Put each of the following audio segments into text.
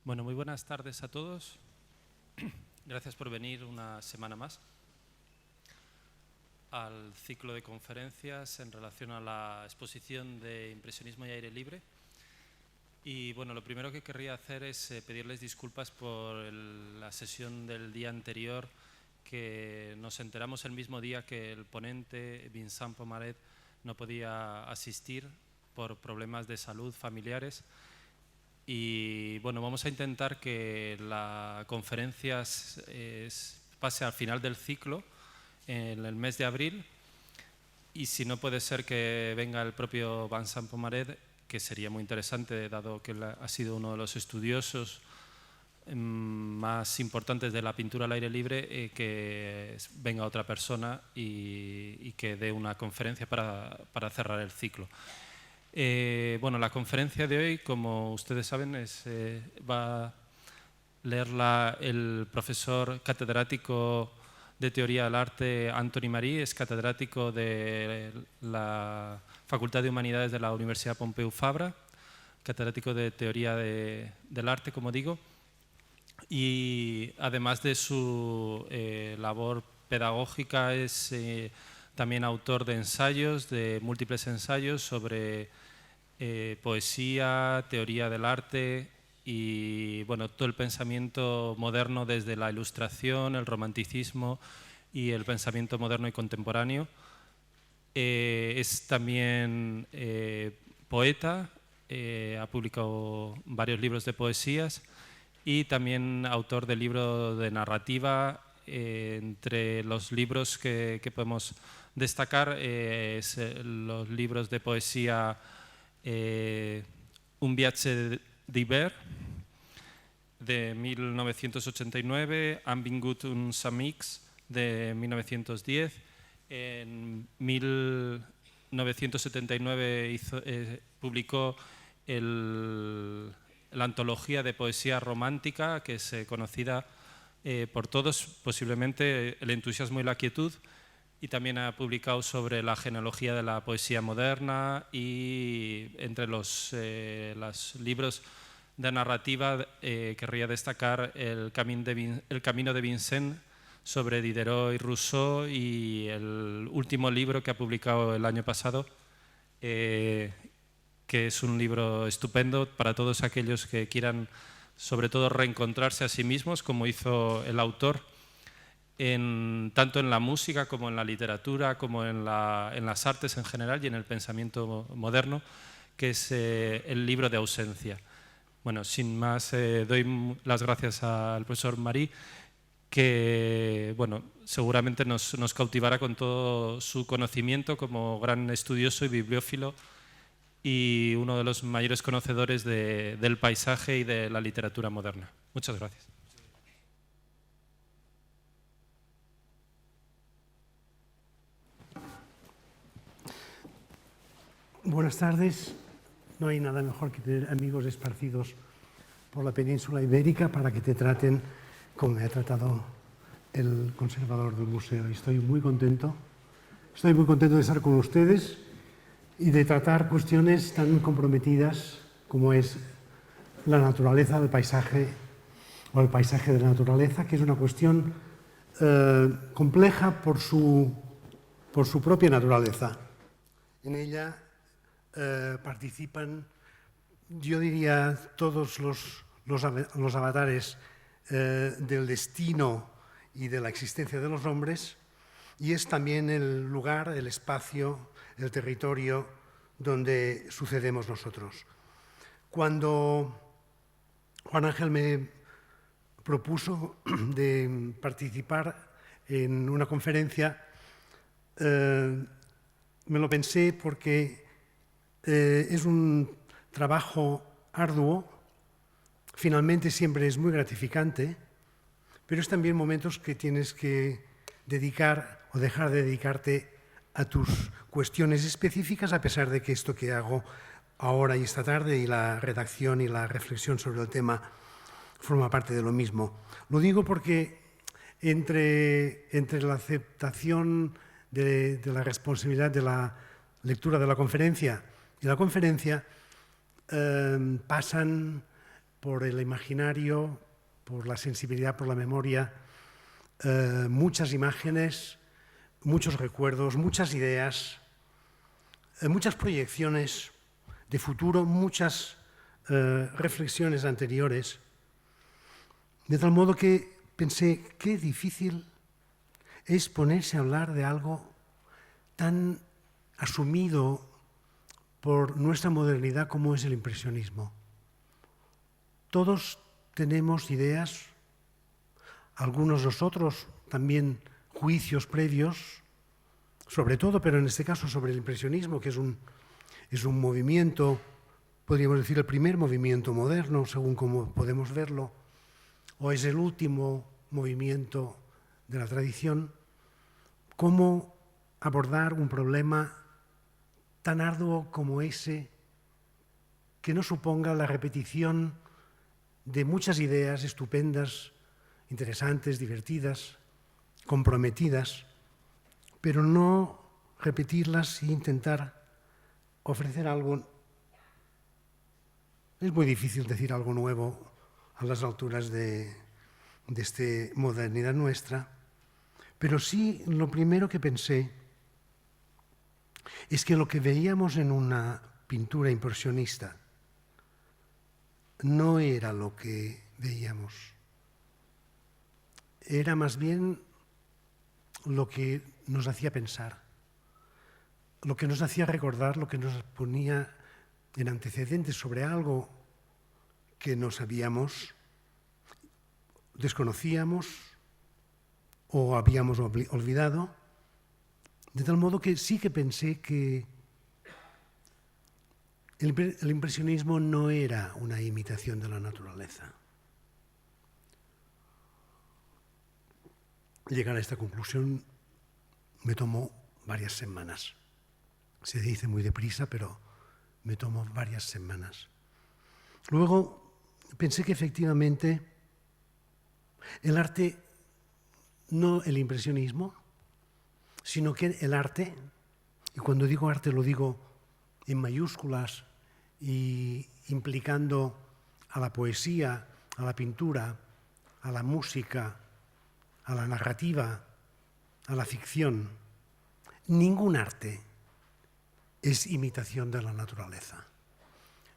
Bueno, muy buenas tardes a todos. Gracias por venir una semana más al ciclo de conferencias en relación a la exposición de impresionismo y aire libre. Y bueno, lo primero que querría hacer es pedirles disculpas por la sesión del día anterior, que nos enteramos el mismo día que el ponente Vincent Pomaret no podía asistir por problemas de salud familiares. Y bueno, vamos a intentar que la conferencia pase al final del ciclo, en el mes de abril, y si no puede ser que venga el propio Vincent Pomaret, que sería muy interesante, dado que ha sido uno de los estudiosos más importantes de la pintura al aire libre, que venga otra persona y que dé una conferencia para cerrar el ciclo. Bueno, la conferencia de hoy, como ustedes saben, va a leerla el profesor catedrático de Teoría del Arte Antoni Marí, es catedrático de la Facultad de Humanidades de la Universidad Pompeu Fabra, catedrático de Teoría del Arte, como digo, y además de su labor pedagógica es también autor de ensayos, de múltiples ensayos sobre poesía, teoría del arte y bueno, todo el pensamiento moderno desde la Ilustración, el Romanticismo y el pensamiento moderno y contemporáneo. Es también poeta, ha publicado varios libros de poesías y también autor de libros de narrativa. Entre los libros que podemos destacar es los libros de poesía Un viatge d'hivern de 1989, Han vingut uns amics de 1910. En 1979 publicó la antología de poesía romántica, que es conocida por todos, posiblemente El entusiasmo y la quietud, y también ha publicado sobre la genealogía de la poesía moderna, y entre los libros de narrativa querría destacar el Camino de Vincent sobre Diderot y Rousseau, y el último libro que ha publicado el año pasado, que es un libro estupendo para todos aquellos que quieran sobre todo reencontrarse a sí mismos, como hizo el autor, tanto en la música como en la literatura, como en las artes en general y en el pensamiento moderno, que es el libro de Ausencia. Bueno, sin más, doy las gracias al profesor Marí, que bueno, seguramente nos cautivará con todo su conocimiento como gran estudioso y bibliófilo y uno de los mayores conocedores del paisaje y de la literatura moderna. Muchas gracias. Buenas tardes. No hay nada mejor que tener amigos esparcidos por la península ibérica para que te traten como me ha tratado el conservador del museo. Y estoy muy contento de estar con ustedes y de tratar cuestiones tan comprometidas como es la naturaleza del paisaje o el paisaje de la naturaleza, que es una cuestión compleja por su propia naturaleza. En ella participan, yo diría, todos los avatares del destino y de la existencia de los hombres, y es también el lugar, el espacio, el territorio donde sucedemos nosotros. Cuando Juan Ángel me propuso de participar en una conferencia, me lo pensé porque es un trabajo arduo, finalmente siempre es muy gratificante, pero es también momentos que tienes que dedicar o dejar de dedicarte a tus cuestiones específicas, a pesar de que esto que hago ahora y esta tarde y la redacción y la reflexión sobre el tema forma parte de lo mismo. Lo digo porque entre la aceptación de la responsabilidad de la lectura de la conferencia y la conferencia pasan por el imaginario, por la sensibilidad, por la memoria, muchas imágenes, muchos recuerdos, muchas ideas, muchas proyecciones de futuro, muchas reflexiones anteriores, de tal modo que pensé, qué difícil es ponerse a hablar de algo tan asumido por nuestra modernidad como es el impresionismo. Todos tenemos ideas, algunos nosotros también juicios previos, sobre todo, pero en este caso sobre el impresionismo, que es un movimiento, podríamos decir el primer movimiento moderno, según como podemos verlo, o es el último movimiento de la tradición. ¿Cómo abordar un problema tan arduo como ese, que no suponga la repetición de muchas ideas estupendas, interesantes, divertidas, comprometidas, pero no repetirlas e intentar ofrecer algo? Es muy difícil decir algo nuevo a las alturas de esta modernidad nuestra, pero sí lo primero que pensé es que lo que veíamos en una pintura impresionista no era lo que veíamos, era más bien lo que nos hacía pensar, lo que nos hacía recordar, lo que nos ponía en antecedentes sobre algo que no sabíamos, desconocíamos o habíamos olvidado, de tal modo que sí que pensé que el impresionismo no era una imitación de la naturaleza. Llegar a esta conclusión me tomó varias semanas. Se dice muy deprisa, pero me tomó varias semanas. Luego pensé que efectivamente el arte, no el impresionismo, sino que el arte, y cuando digo arte lo digo en mayúsculas y implicando a la poesía, a la pintura, a la música, a la narrativa, a la ficción, ningún arte es imitación de la naturaleza.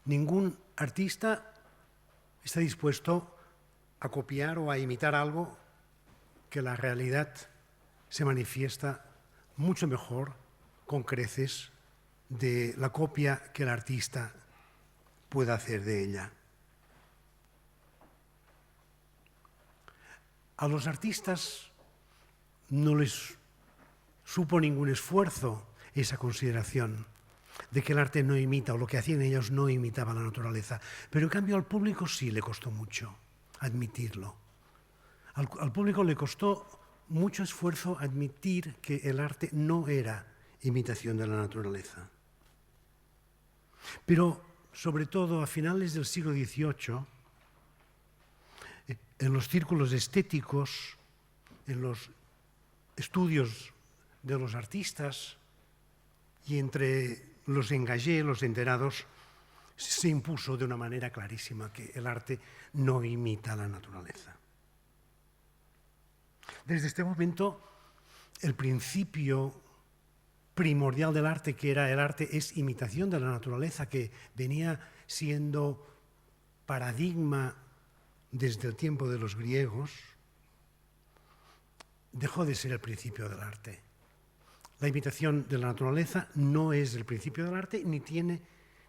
Ningún artista está dispuesto a copiar o a imitar algo que la realidad se manifiesta mucho mejor, con creces, de la copia que el artista pueda hacer de ella. A los artistas no les supo ningún esfuerzo esa consideración de que el arte no imita, o lo que hacían ellos no imitaba la naturaleza. Pero en cambio al público sí le costó mucho admitirlo. Al público le costó mucho esfuerzo admitir que el arte no era imitación de la naturaleza. Pero, sobre todo, a finales del siglo XVIII, en los círculos estéticos, en los estudios de los artistas y entre los engagés, los enterados, se impuso de una manera clarísima que el arte no imita la naturaleza. Desde este momento, el principio primordial del arte, que era el arte es imitación de la naturaleza, que venía siendo paradigma desde el tiempo de los griegos, dejó de ser el principio del arte. La imitación de la naturaleza no es el principio del arte ni tiene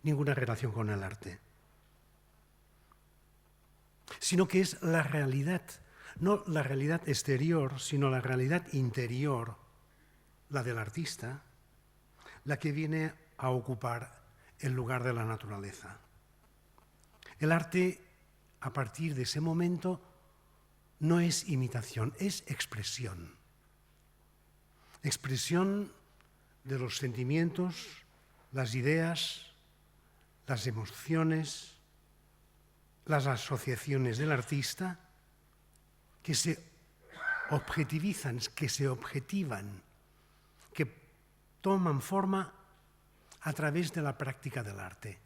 ninguna relación con el arte, sino que es la realidad, no la realidad exterior, sino la realidad interior, la del artista, la que viene a ocupar el lugar de la naturaleza. El arte, a partir de ese momento, no es imitación, es expresión. Expresión de los sentimientos, las ideas, las emociones, las asociaciones del artista que se objetivizan, que se objetivan, que toman forma a través de la práctica del arte.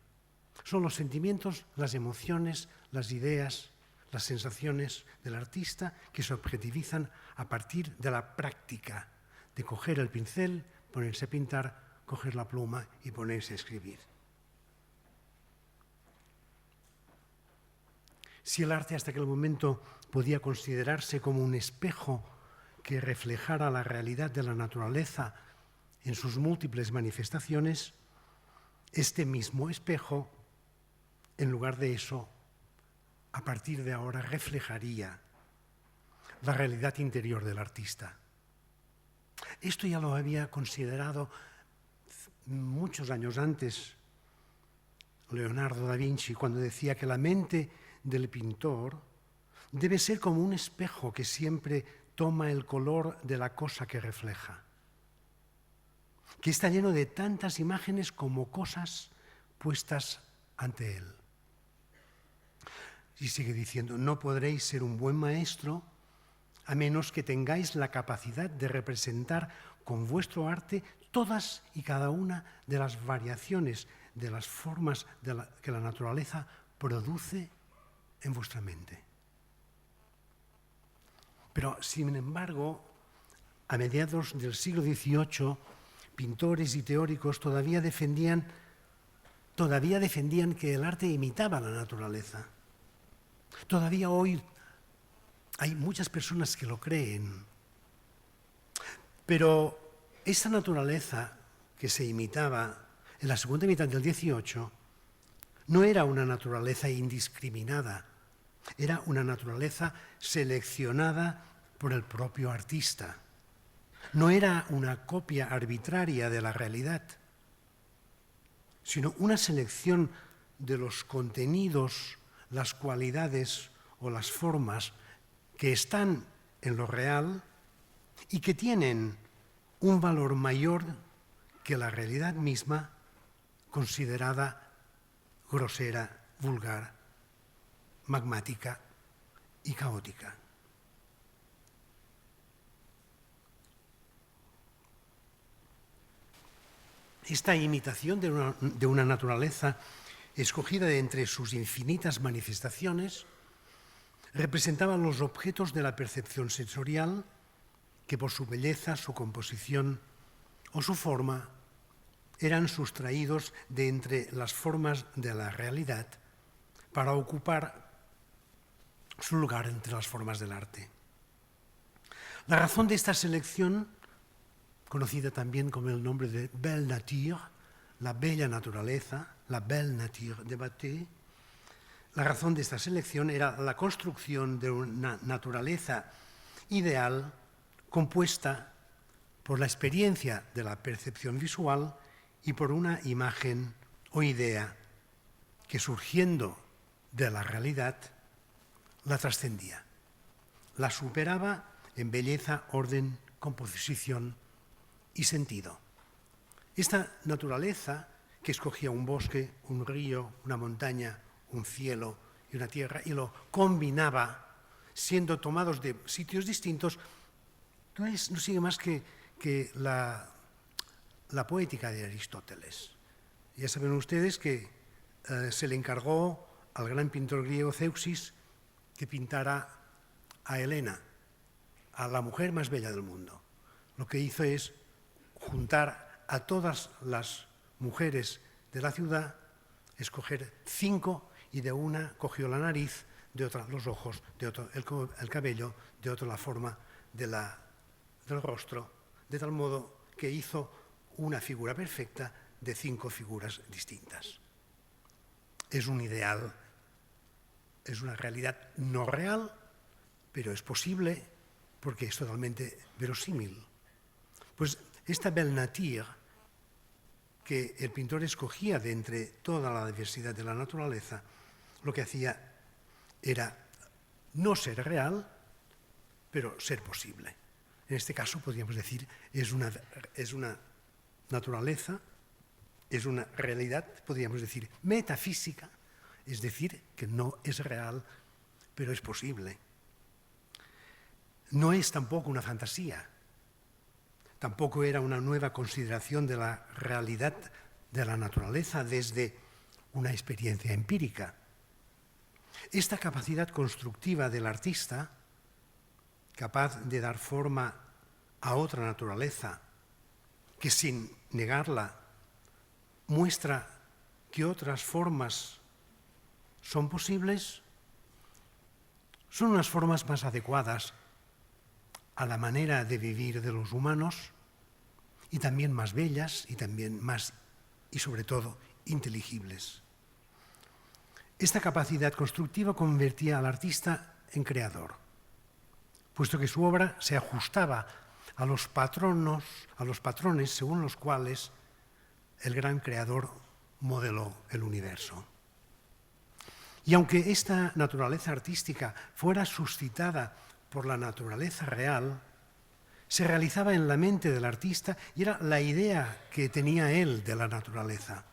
Son los sentimientos, las emociones, las ideas, las sensaciones del artista que se objetivizan a partir de la práctica de coger el pincel, ponerse a pintar, coger la pluma y ponerse a escribir. Si el arte hasta aquel momento podía considerarse como un espejo que reflejara la realidad de la naturaleza en sus múltiples manifestaciones, este mismo espejo, en lugar de eso, a partir de ahora reflejaría la realidad interior del artista. Esto ya lo había considerado muchos años antes Leonardo da Vinci, cuando decía que la mente del pintor debe ser como un espejo que siempre toma el color de la cosa que refleja, que está lleno de tantas imágenes como cosas puestas ante él. Y sigue diciendo, no podréis ser un buen maestro a menos que tengáis la capacidad de representar con vuestro arte todas y cada una de las variaciones de las formas que la naturaleza produce en vuestra mente. Pero, sin embargo, a mediados del siglo XVIII, pintores y teóricos todavía defendían que el arte imitaba la naturaleza. Todavía hoy hay muchas personas que lo creen. Pero esa naturaleza que se imitaba en la segunda mitad del XVIII no era una naturaleza indiscriminada, era una naturaleza seleccionada por el propio artista. No era una copia arbitraria de la realidad, sino una selección de los contenidos, las cualidades o las formas que están en lo real y que tienen un valor mayor que la realidad misma, considerada grosera, vulgar, magmática y caótica. Esta imitación de una naturaleza escogida de entre sus infinitas manifestaciones representaba los objetos de la percepción sensorial que por su belleza, su composición o su forma eran sustraídos de entre las formas de la realidad para ocupar su lugar entre las formas del arte. La razón de esta selección, conocida también con el nombre de Belle Nature, la bella naturaleza, la Belle Nature de Batté, la razón de esta selección era la construcción de una naturaleza ideal compuesta por la experiencia de la percepción visual y por una imagen o idea que, surgiendo de la realidad, la trascendía, la superaba en belleza, orden, composición y sentido. Esta naturaleza que escogía un bosque, un río, una montaña, un cielo y una tierra y lo combinaba, siendo tomados de sitios distintos, no sigue más que la poética de Aristóteles. Ya saben ustedes que se le encargó al gran pintor griego Zeuxis que pintara a Helena, a la mujer más bella del mundo. Lo que hizo es juntar a todas las mujeres de la ciudad, escoger 5 y de una cogió la nariz, de otra los ojos, de otro el cabello, de otra la forma del rostro, de tal modo que hizo una figura perfecta de 5 figuras distintas. Es un ideal, es una realidad no real, pero es posible porque es totalmente verosímil. Pues esta Belle Nature que el pintor escogía de entre toda la diversidad de la naturaleza, lo que hacía era no ser real, pero ser posible. En este caso podríamos decir es una naturaleza, es una realidad, podríamos decir metafísica, es decir, que no es real, pero es posible. No es tampoco una fantasía, tampoco era una nueva consideración de la realidad de la naturaleza desde una experiencia empírica. Esta capacidad constructiva del artista, capaz de dar forma a otra naturaleza, que sin negarla muestra que otras formas son posibles, son unas formas más adecuadas a la manera de vivir de los humanos y también más bellas y también más, y sobre todo, inteligibles. Esta capacidad constructiva convertía al artista en creador, puesto que su obra se ajustaba a los patrones según los cuales el gran creador modeló el universo. Y aunque esta naturaleza artística fuera suscitada por la naturaleza real, se realizaba en la mente del artista y era la idea que tenía él de la naturaleza.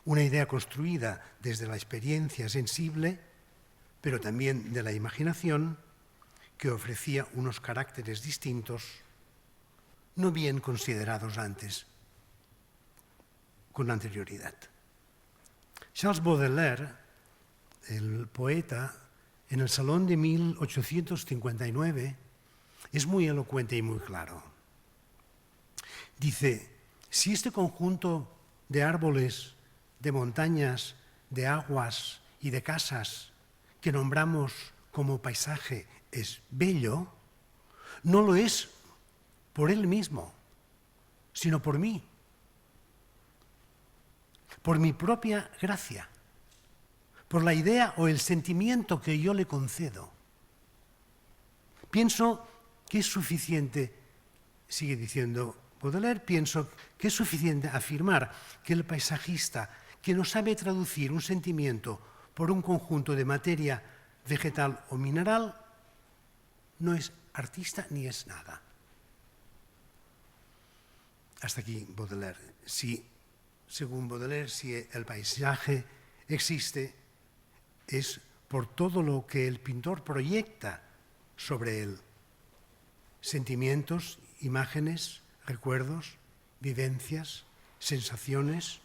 Una idea construida desde la experiencia sensible, pero también de la imaginación, que ofrecía unos caracteres distintos, no bien considerados antes, con anterioridad. Charles Baudelaire, el poeta, en el Salón de 1859, es muy elocuente y muy claro. Dice, si este conjunto de árboles, de montañas, de aguas y de casas que nombramos como paisaje es bello, no lo es por él mismo, sino por mí, por mi propia gracia, por la idea o el sentimiento que yo le concedo. Pienso que es suficiente, sigue diciendo Baudelaire, pienso que es suficiente afirmar que el paisajista que no sabe traducir un sentimiento por un conjunto de materia vegetal o mineral no es artista ni es nada. Hasta aquí Baudelaire. Según Baudelaire, si el paisaje existe, es por todo lo que el pintor proyecta sobre él. Sentimientos, imágenes, recuerdos, vivencias, sensaciones.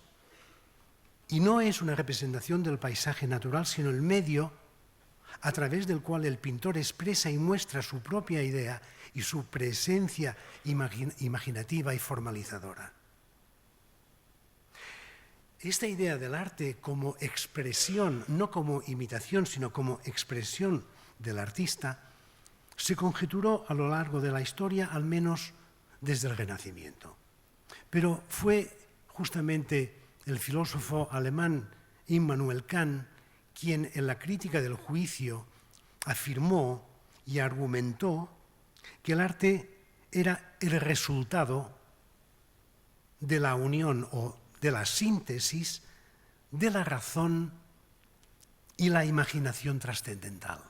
Y no es una representación del paisaje natural, sino el medio a través del cual el pintor expresa y muestra su propia idea y su presencia imaginativa y formalizadora. Esta idea del arte como expresión, no como imitación, sino como expresión del artista, se conjeturó a lo largo de la historia, al menos desde el Renacimiento. Pero fue justamente el filósofo alemán Immanuel Kant quien en la crítica del juicio afirmó y argumentó que el arte era el resultado de la unión o de la síntesis de la razón y la imaginación trascendental.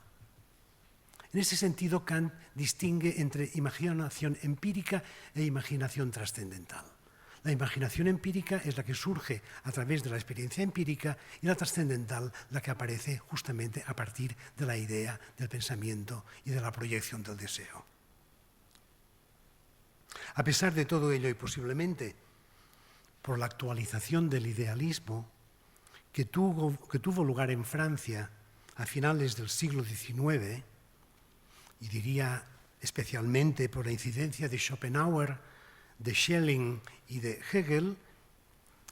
En ese sentido, Kant distingue entre imaginación empírica e imaginación trascendental. La imaginación empírica es la que surge a través de la experiencia empírica y la trascendental la que aparece justamente a partir de la idea, del pensamiento y de la proyección del deseo. A pesar de todo ello y posiblemente por la actualización del idealismo que tuvo lugar en Francia a finales del siglo XIX, y diría especialmente por la incidencia de Schopenhauer, de Schelling y de Hegel,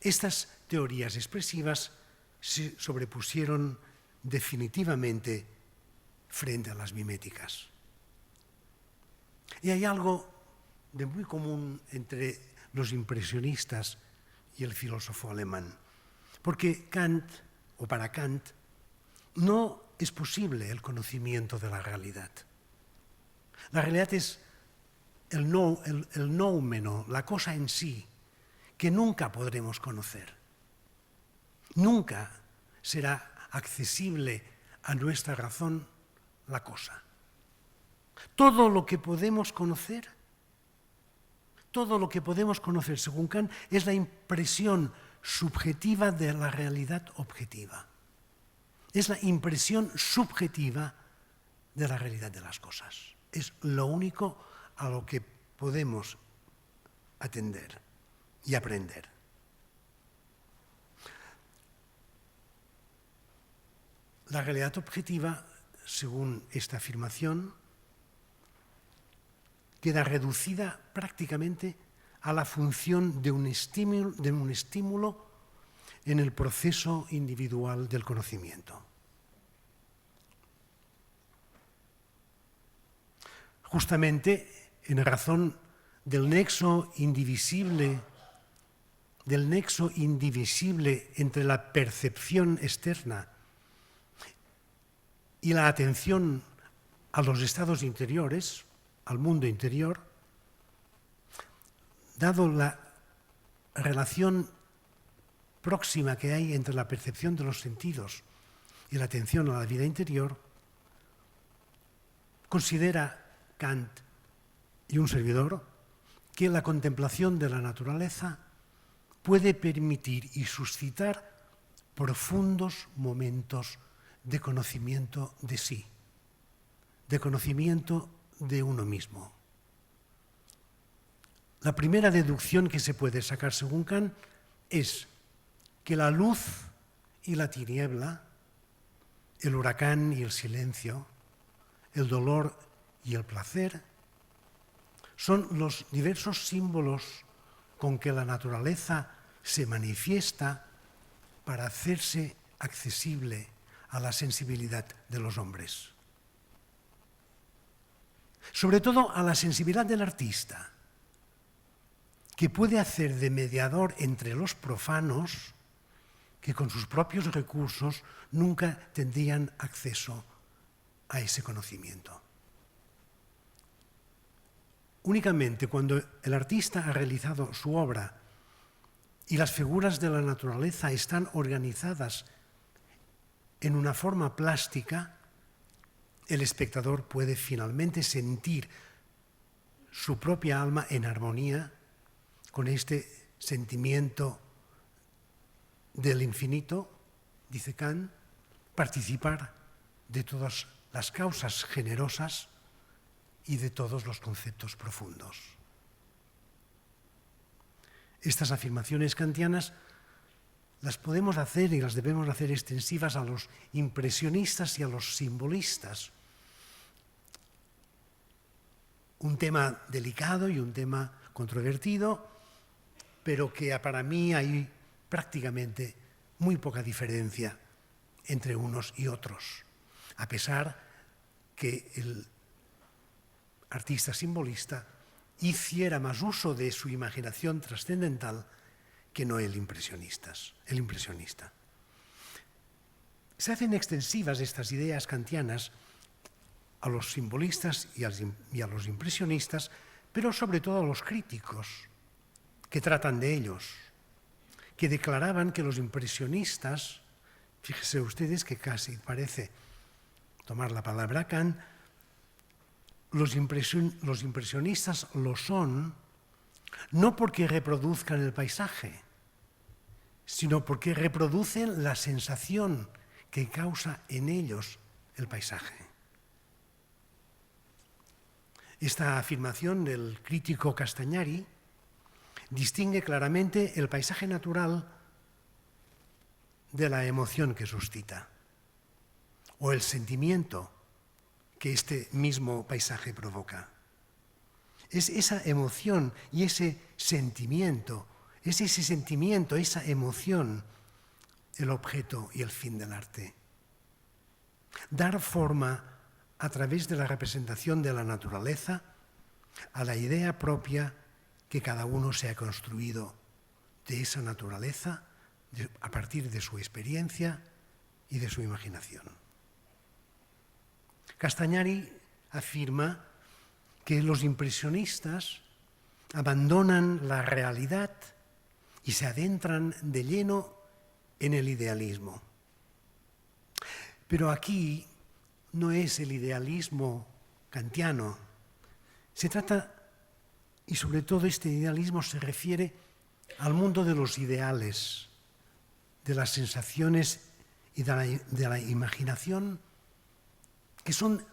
estas teorías expresivas se sobrepusieron definitivamente frente a las miméticas. Y hay algo de muy común entre los impresionistas y el filósofo alemán, porque Kant, o para Kant, no es posible el conocimiento de la realidad. La realidad es el noumeno, la cosa en sí, que nunca podremos conocer. Nunca será accesible a nuestra razón la cosa. Todo lo que podemos conocer, según Kant, es la impresión subjetiva de la realidad objetiva. Es la impresión subjetiva de la realidad de las cosas. Es lo único a lo que podemos atender y aprender. La realidad objetiva, según esta afirmación, queda reducida prácticamente a la función de un estímulo en el proceso individual del conocimiento. Justamente en razón del nexo indivisible entre la percepción externa y la atención a los estados interiores, al mundo interior, dado la relación próxima que hay entre la percepción de los sentidos y la atención a la vida interior, considera Kant y un servidor que la contemplación de la naturaleza puede permitir y suscitar profundos momentos de conocimiento de sí, de conocimiento de uno mismo. La primera deducción que se puede sacar según Kant es que la luz y la tiniebla, el huracán y el silencio, el dolor y el placer, son los diversos símbolos con que la naturaleza se manifiesta para hacerse accesible a la sensibilidad de los hombres. Sobre todo a la sensibilidad del artista, que puede hacer de mediador entre los profanos que con sus propios recursos nunca tendrían acceso a ese conocimiento. Únicamente cuando el artista ha realizado su obra y las figuras de la naturaleza están organizadas en una forma plástica, el espectador puede finalmente sentir su propia alma en armonía con este sentimiento del infinito, dice Kant, participar de todas las causas generosas y de todos los conceptos profundos. Estas afirmaciones kantianas las podemos hacer y las debemos hacer extensivas a los impresionistas y a los simbolistas. Un tema delicado y un tema controvertido, pero que para mí hay prácticamente muy poca diferencia entre unos y otros, a pesar que el artista simbolista hiciera más uso de su imaginación trascendental que no el impresionista. Se hacen extensivas estas ideas kantianas a los simbolistas y a los impresionistas, pero sobre todo a los críticos que tratan de ellos, que declaraban que los impresionistas, fíjense ustedes que casi parece tomar la palabra Kant, los impresionistas lo son no porque reproduzcan el paisaje, sino porque reproducen la sensación que causa en ellos el paisaje. Esta afirmación del crítico Castagnari distingue claramente el paisaje natural de la emoción que suscita, o el sentimiento que este mismo paisaje provoca. Es esa emoción y ese sentimiento, esa emoción, el objeto y el fin del arte. Dar forma a través de la representación de la naturaleza a la idea propia que cada uno se ha construido de esa naturaleza a partir de su experiencia y de su imaginación. Castagnari afirma que los impresionistas abandonan la realidad y se adentran de lleno en el idealismo. Pero aquí no es el idealismo kantiano. Se trata, y sobre todo este idealismo se refiere al mundo de los ideales, de las sensaciones y de la imaginación, que son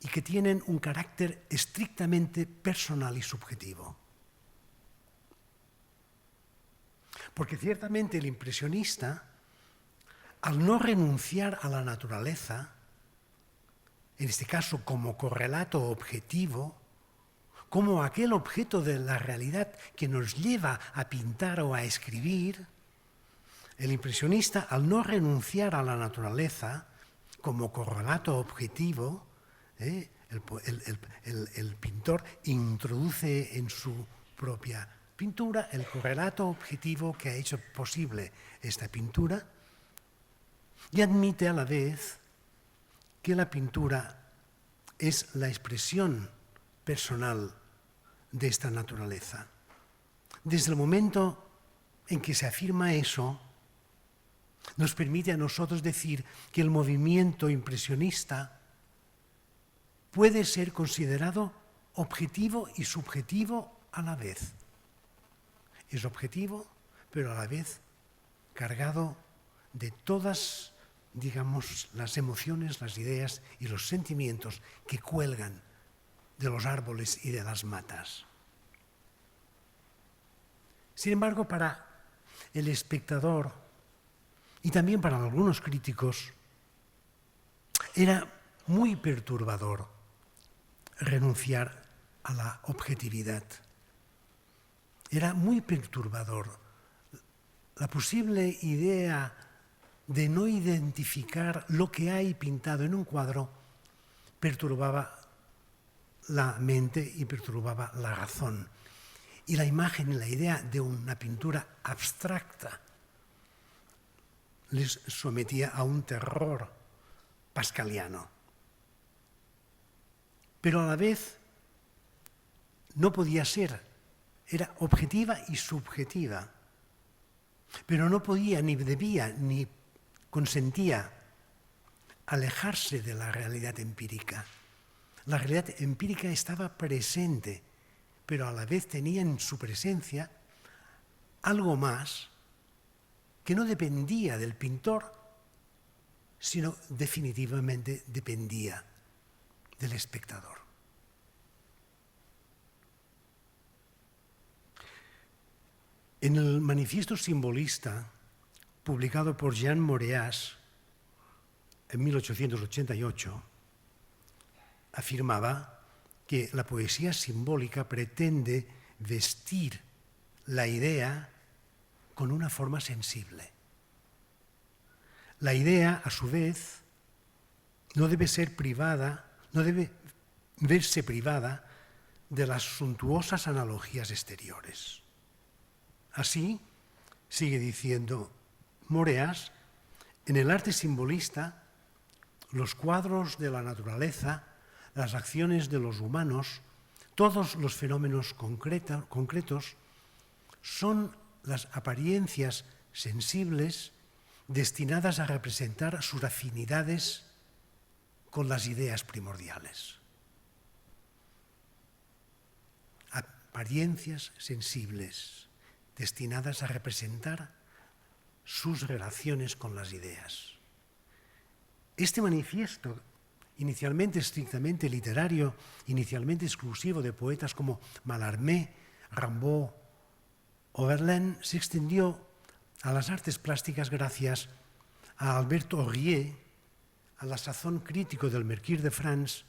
y que tienen un carácter estrictamente personal y subjetivo. Porque ciertamente el impresionista al no renunciar a la naturaleza, en este caso como correlato objetivo, como aquel objeto de la realidad que nos lleva a pintar o a escribir, el impresionista, al no renunciar a la naturaleza como correlato objetivo, el pintor introduce en su propia pintura el correlato objetivo que ha hecho posible esta pintura y admite a la vez que la pintura es la expresión personal de esta naturaleza. Desde el momento en que se afirma eso, nos permite a nosotros decir que el movimiento impresionista puede ser considerado objetivo y subjetivo a la vez. Es objetivo, pero a la vez cargado de todas, digamos, las emociones, las ideas y los sentimientos que cuelgan de los árboles y de las matas. Sin embargo, para el espectador y también para algunos críticos, era muy perturbador renunciar a la objetividad. Era muy perturbador la posible idea de no identificar lo que hay pintado en un cuadro, perturbaba la mente y perturbaba la razón. Y la imagen y la idea de una pintura abstracta les sometía a un terror pascaliano. Pero a la vez no podía ser, era objetiva y subjetiva, pero no podía, ni debía, ni consentía alejarse de la realidad empírica. La realidad empírica estaba presente, pero a la vez tenía en su presencia algo más que no dependía del pintor, sino definitivamente dependía del espectador. En el Manifiesto Simbolista, publicado por Jean Moreas en 1888, afirmaba que la poesía simbólica pretende vestir la idea con una forma sensible. La idea, a su vez, no debe ser privada, no debe verse privada de las suntuosas analogías exteriores. Así, sigue diciendo Moreas, en el arte simbolista, los cuadros de la naturaleza, las acciones de los humanos, todos los fenómenos concretos son las apariencias sensibles destinadas a representar sus afinidades con las ideas primordiales. Apariencias sensibles destinadas a representar sus relaciones con las ideas. Este manifiesto, inicialmente estrictamente literario, inicialmente exclusivo de poetas como Mallarmé, Rimbaud o Verlaine, se extendió a las artes plásticas gracias a Albert Aurier, a la sazón crítico del Mercure de France,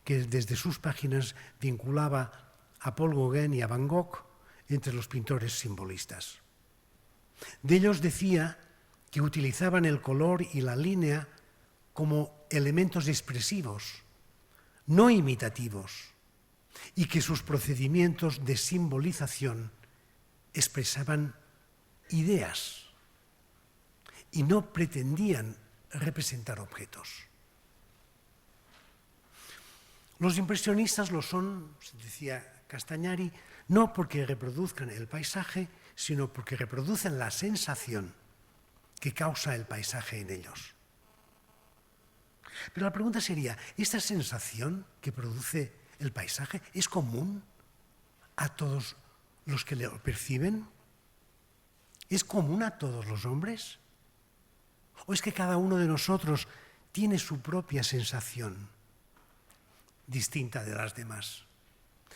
que desde sus páginas vinculaba a Paul Gauguin y a Van Gogh entre los pintores simbolistas. De ellos decía que utilizaban el color y la línea como elementos expresivos, no imitativos, y que sus procedimientos de simbolización expresaban ideas y no pretendían representar objetos. Los impresionistas lo son, decía Castagnari, no porque reproduzcan el paisaje, sino porque reproducen la sensación que causa el paisaje en ellos. Pero la pregunta sería, ¿esta sensación que produce el paisaje es común a todos los que lo perciben? ¿Es común a todos los hombres? ¿O es que cada uno de nosotros tiene su propia sensación distinta de las demás?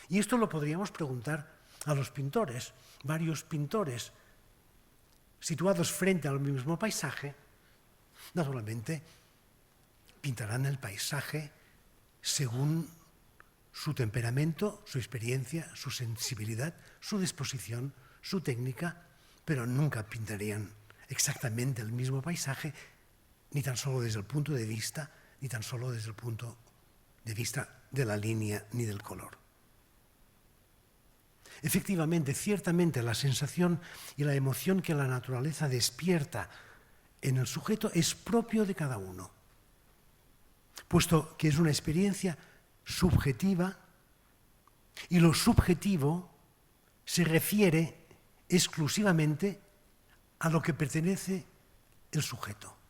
Y esto lo podríamos preguntar a los pintores. Varios pintores situados frente al mismo paisaje Naturalmente, pintarán el paisaje según su temperamento, su experiencia, su sensibilidad, su disposición, su técnica, pero nunca pintarían exactamente el mismo paisaje, ni tan solo desde el punto de vista, ni tan solo desde el punto de vista de la línea ni del color. Efectivamente, ciertamente, la sensación y la emoción que la naturaleza despierta en el sujeto es propio de cada uno, puesto que es una experiencia subjetiva y lo subjetivo se refiere exclusivamente a lo que pertenece el sujeto.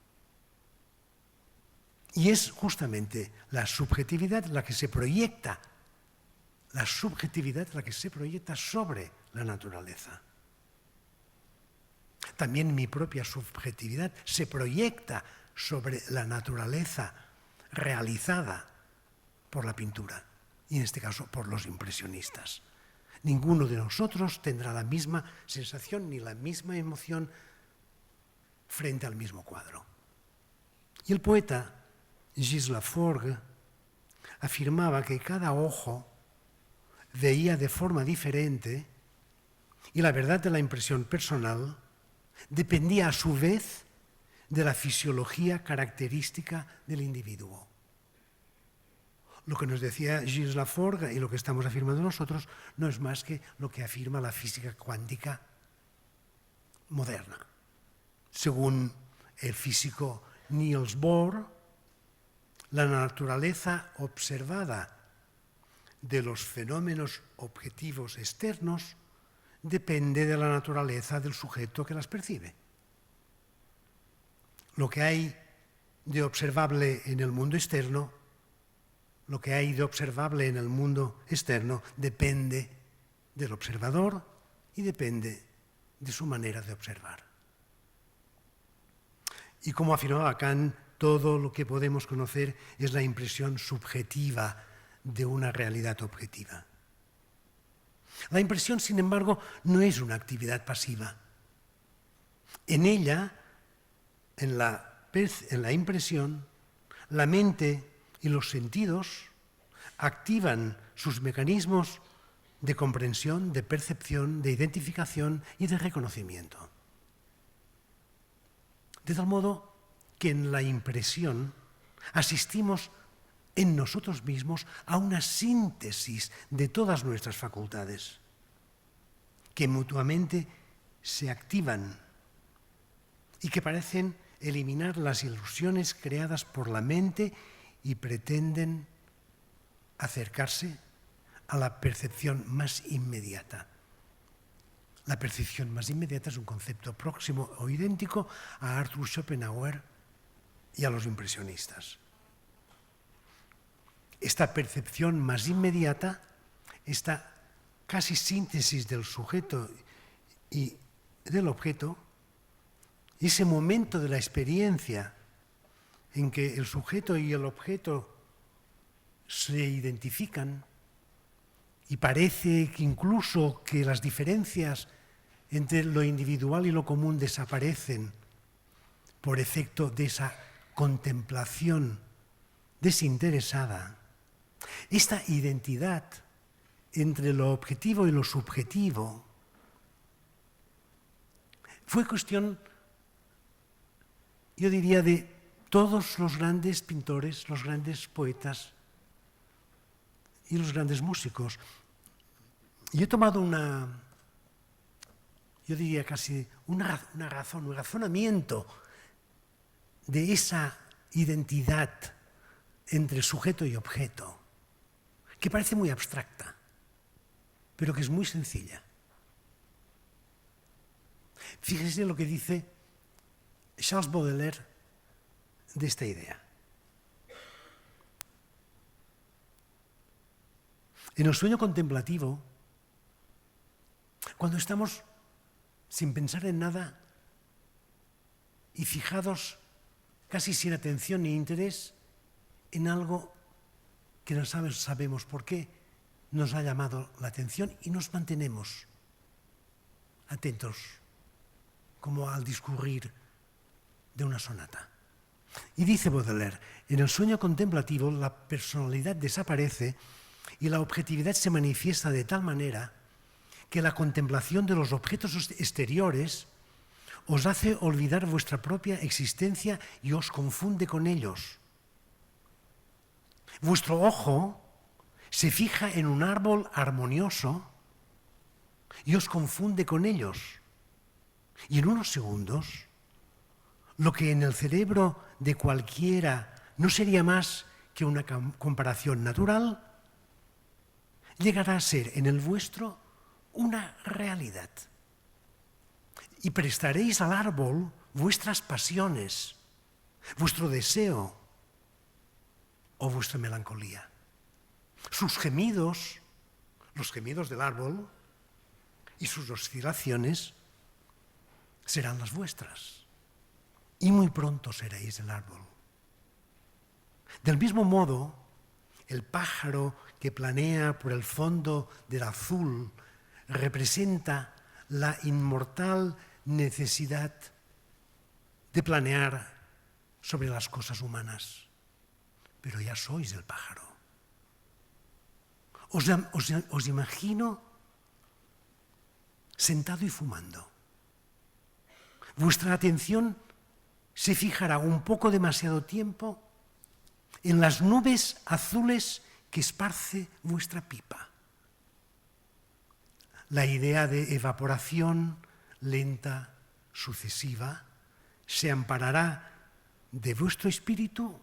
Y es justamente la subjetividad la que se proyecta, sobre la naturaleza. También mi propia subjetividad se proyecta sobre la naturaleza realizada por la pintura, y en este caso por los impresionistas. Ninguno de nosotros tendrá la misma sensación ni la misma emoción frente al mismo cuadro. Y el poeta Gilles Laforgue afirmaba que cada ojo veía de forma diferente y la verdad de la impresión personal dependía a su vez de la fisiología característica del individuo. Lo que nos decía Gilles Laforgue y lo que estamos afirmando nosotros no es más que lo que afirma la física cuántica moderna. Según el físico Niels Bohr, la naturaleza observada de los fenómenos objetivos externos depende de la naturaleza del sujeto que las percibe. Lo que hay de observable en el mundo externo, depende del observador y depende de su manera de observar. Y como afirmaba Kant, todo lo que podemos conocer es la impresión subjetiva de una realidad objetiva. La impresión, sin embargo, no es una actividad pasiva. En ella, en la impresión, la mente y los sentidos activan sus mecanismos de comprensión, de percepción, de identificación y de reconocimiento. De tal modo que en la impresión asistimos en nosotros mismos a una síntesis de todas nuestras facultades, que mutuamente se activan y que parecen eliminar las ilusiones creadas por la mente y pretenden acercarse a la percepción más inmediata. La percepción más inmediata es un concepto próximo o idéntico a Arthur Schopenhauer y a los impresionistas. Esta percepción más inmediata, esta casi síntesis del sujeto y del objeto, ese momento de la experiencia en que el sujeto y el objeto se identifican y parece que incluso que las diferencias entre lo individual y lo común desaparecen por efecto de esa contemplación desinteresada. Esta identidad entre lo objetivo y lo subjetivo fue cuestión, yo diría, de todos los grandes pintores, los grandes poetas y los grandes músicos. Y he tomado yo diría casi un razonamiento de esa identidad entre sujeto y objeto, que parece muy abstracta, pero que es muy sencilla. Fíjese lo que dice Charles Baudelaire de esta idea. En el sueño contemplativo, cuando estamos sin pensar en nada y fijados casi sin atención ni interés en algo que no sabemos por qué nos ha llamado la atención y nos mantenemos atentos como al discurrir de una sonata. Y dice Baudelaire, en el sueño contemplativo la personalidad desaparece y la objetividad se manifiesta de tal manera que la contemplación de los objetos exteriores os hace olvidar vuestra propia existencia y os confunde con ellos. Vuestro ojo se fija en un árbol armonioso y os confunde con ellos. Y en unos segundos, lo que en el cerebro de cualquiera no sería más que una comparación natural, llegará a ser en el vuestro una realidad. Y prestaréis al árbol vuestras pasiones, vuestro deseo o vuestra melancolía. Sus gemidos, los gemidos del árbol y sus oscilaciones serán las vuestras. Y muy pronto seréis el árbol. Del mismo modo, el pájaro que planea por el fondo del azul representa la inmortal necesidad de planear sobre las cosas humanas. Pero ya sois el pájaro. Os imagino sentado y fumando. Vuestra atención se fijará un poco demasiado tiempo en las nubes azules que esparce vuestra pipa. La idea de evaporación lenta, sucesiva, se amparará de vuestro espíritu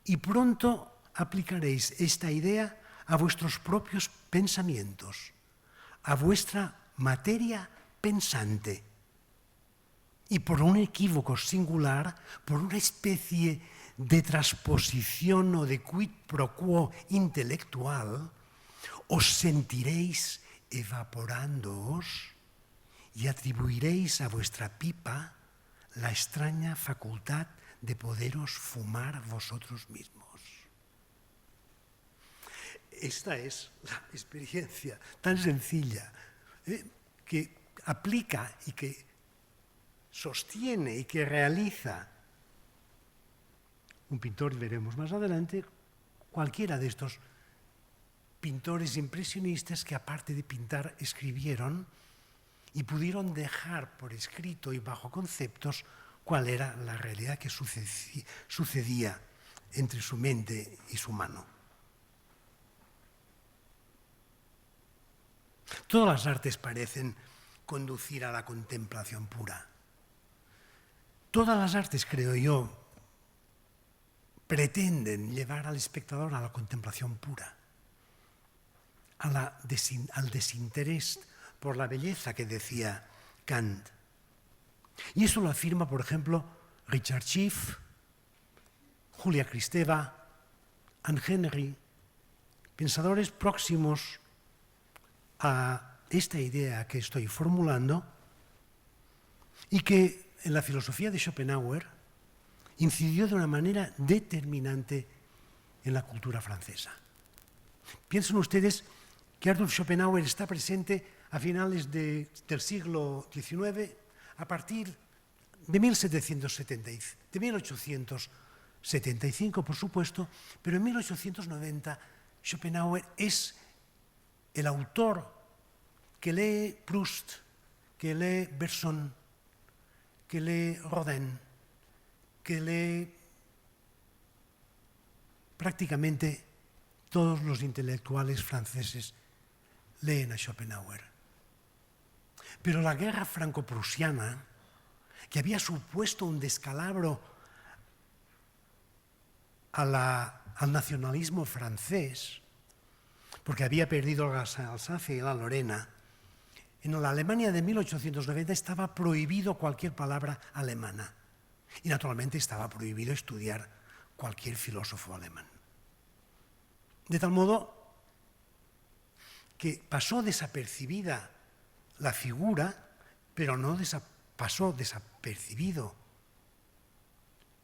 y pronto aplicaréis esta idea a vuestros propios pensamientos, a vuestra materia pensante. Y por un equívoco singular, por una especie de transposición o de quid pro quo intelectual, os sentiréis evaporándoos y atribuiréis a vuestra pipa la extraña facultad de poderos fumar vosotros mismos. Esta es la experiencia tan sencilla que aplica y que sostiene y que realiza un pintor, veremos más adelante, cualquiera de estos pintores impresionistas que aparte de pintar escribieron y pudieron dejar por escrito y bajo conceptos cuál era la realidad que sucedía entre su mente y su mano. Todas las artes parecen conducir a la contemplación pura. Todas las artes, creo yo, pretenden llevar al espectador a la contemplación pura, al desinterés por la belleza que decía Kant. Y eso lo afirma, por ejemplo, Richard Schiff, Julia Kristeva, Anne Henry, pensadores próximos a esta idea que estoy formulando y que en la filosofía de Schopenhauer incidió de una manera determinante en la cultura francesa. Piensen ustedes que Arthur Schopenhauer está presente a finales del siglo XIX, a partir de 1875, por supuesto, pero en 1890 Schopenhauer es el autor que lee Proust, que lee Bergson, que lee Rodin, que lee prácticamente todos los intelectuales franceses leen a Schopenhauer. Pero la guerra franco-prusiana, que había supuesto un descalabro al nacionalismo francés, porque había perdido Alsacia y la Lorena, en la Alemania de 1890 estaba prohibido cualquier palabra alemana. Y naturalmente estaba prohibido estudiar cualquier filósofo alemán. De tal modo que pasó desapercibida la figura, pero no pasó desapercibido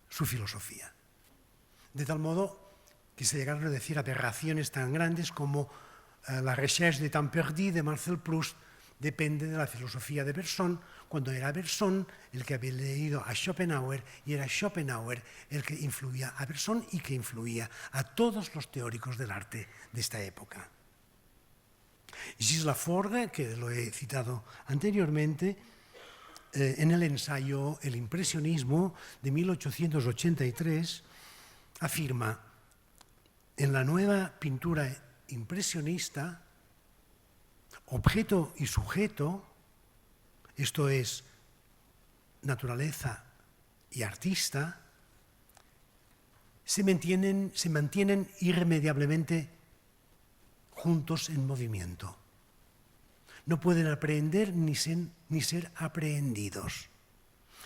su filosofía. De tal modo que se llegaron a decir aberraciones tan grandes como La recherche de temps perdu de Marcel Proust depende de la filosofía de Bergson, cuando era Bergson el que había leído a Schopenhauer y era Schopenhauer el que influía a Bergson y que influía a todos los teóricos del arte de esta época. Gilles Laforgue, que lo he citado anteriormente, en el ensayo El impresionismo de 1883, afirma: en la nueva pintura impresionista, objeto y sujeto, esto es, naturaleza y artista, se mantienen irremediablemente juntos en movimiento. No pueden aprehender ni ser aprehendidos.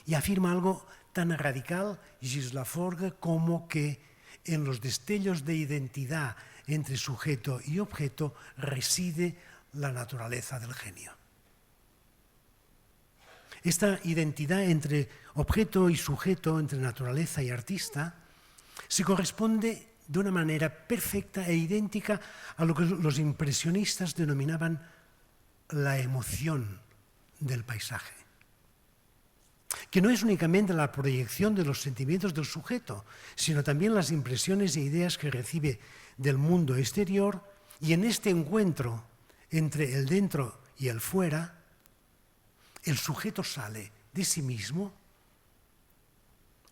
Y afirma algo tan radical Gilles Laforgue como que en los destellos de identidad entre sujeto y objeto reside la naturaleza del genio. Esta identidad entre objeto y sujeto, entre naturaleza y artista, se corresponde de una manera perfecta e idéntica a lo que los impresionistas denominaban la emoción del paisaje, que no es únicamente la proyección de los sentimientos del sujeto, sino también las impresiones e ideas que recibe del mundo exterior, y en este encuentro entre el dentro y el fuera, el sujeto sale de sí mismo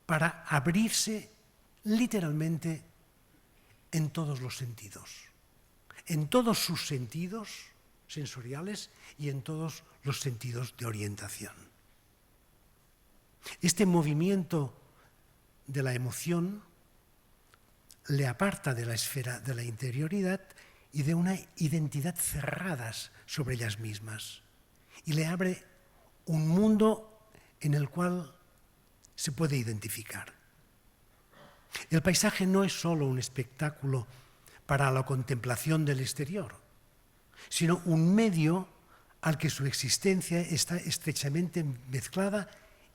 para abrirse literalmente en todos los sentidos, en todos sus sentidos sensoriales y en todos los sentidos de orientación. Este movimiento de la emoción le aparta de la esfera de la interioridad y de una identidad cerradas sobre ellas mismas, y le abre un mundo en el cual se puede identificar. El paisaje no es solo un espectáculo para la contemplación del exterior, sino un medio al que su existencia está estrechamente mezclada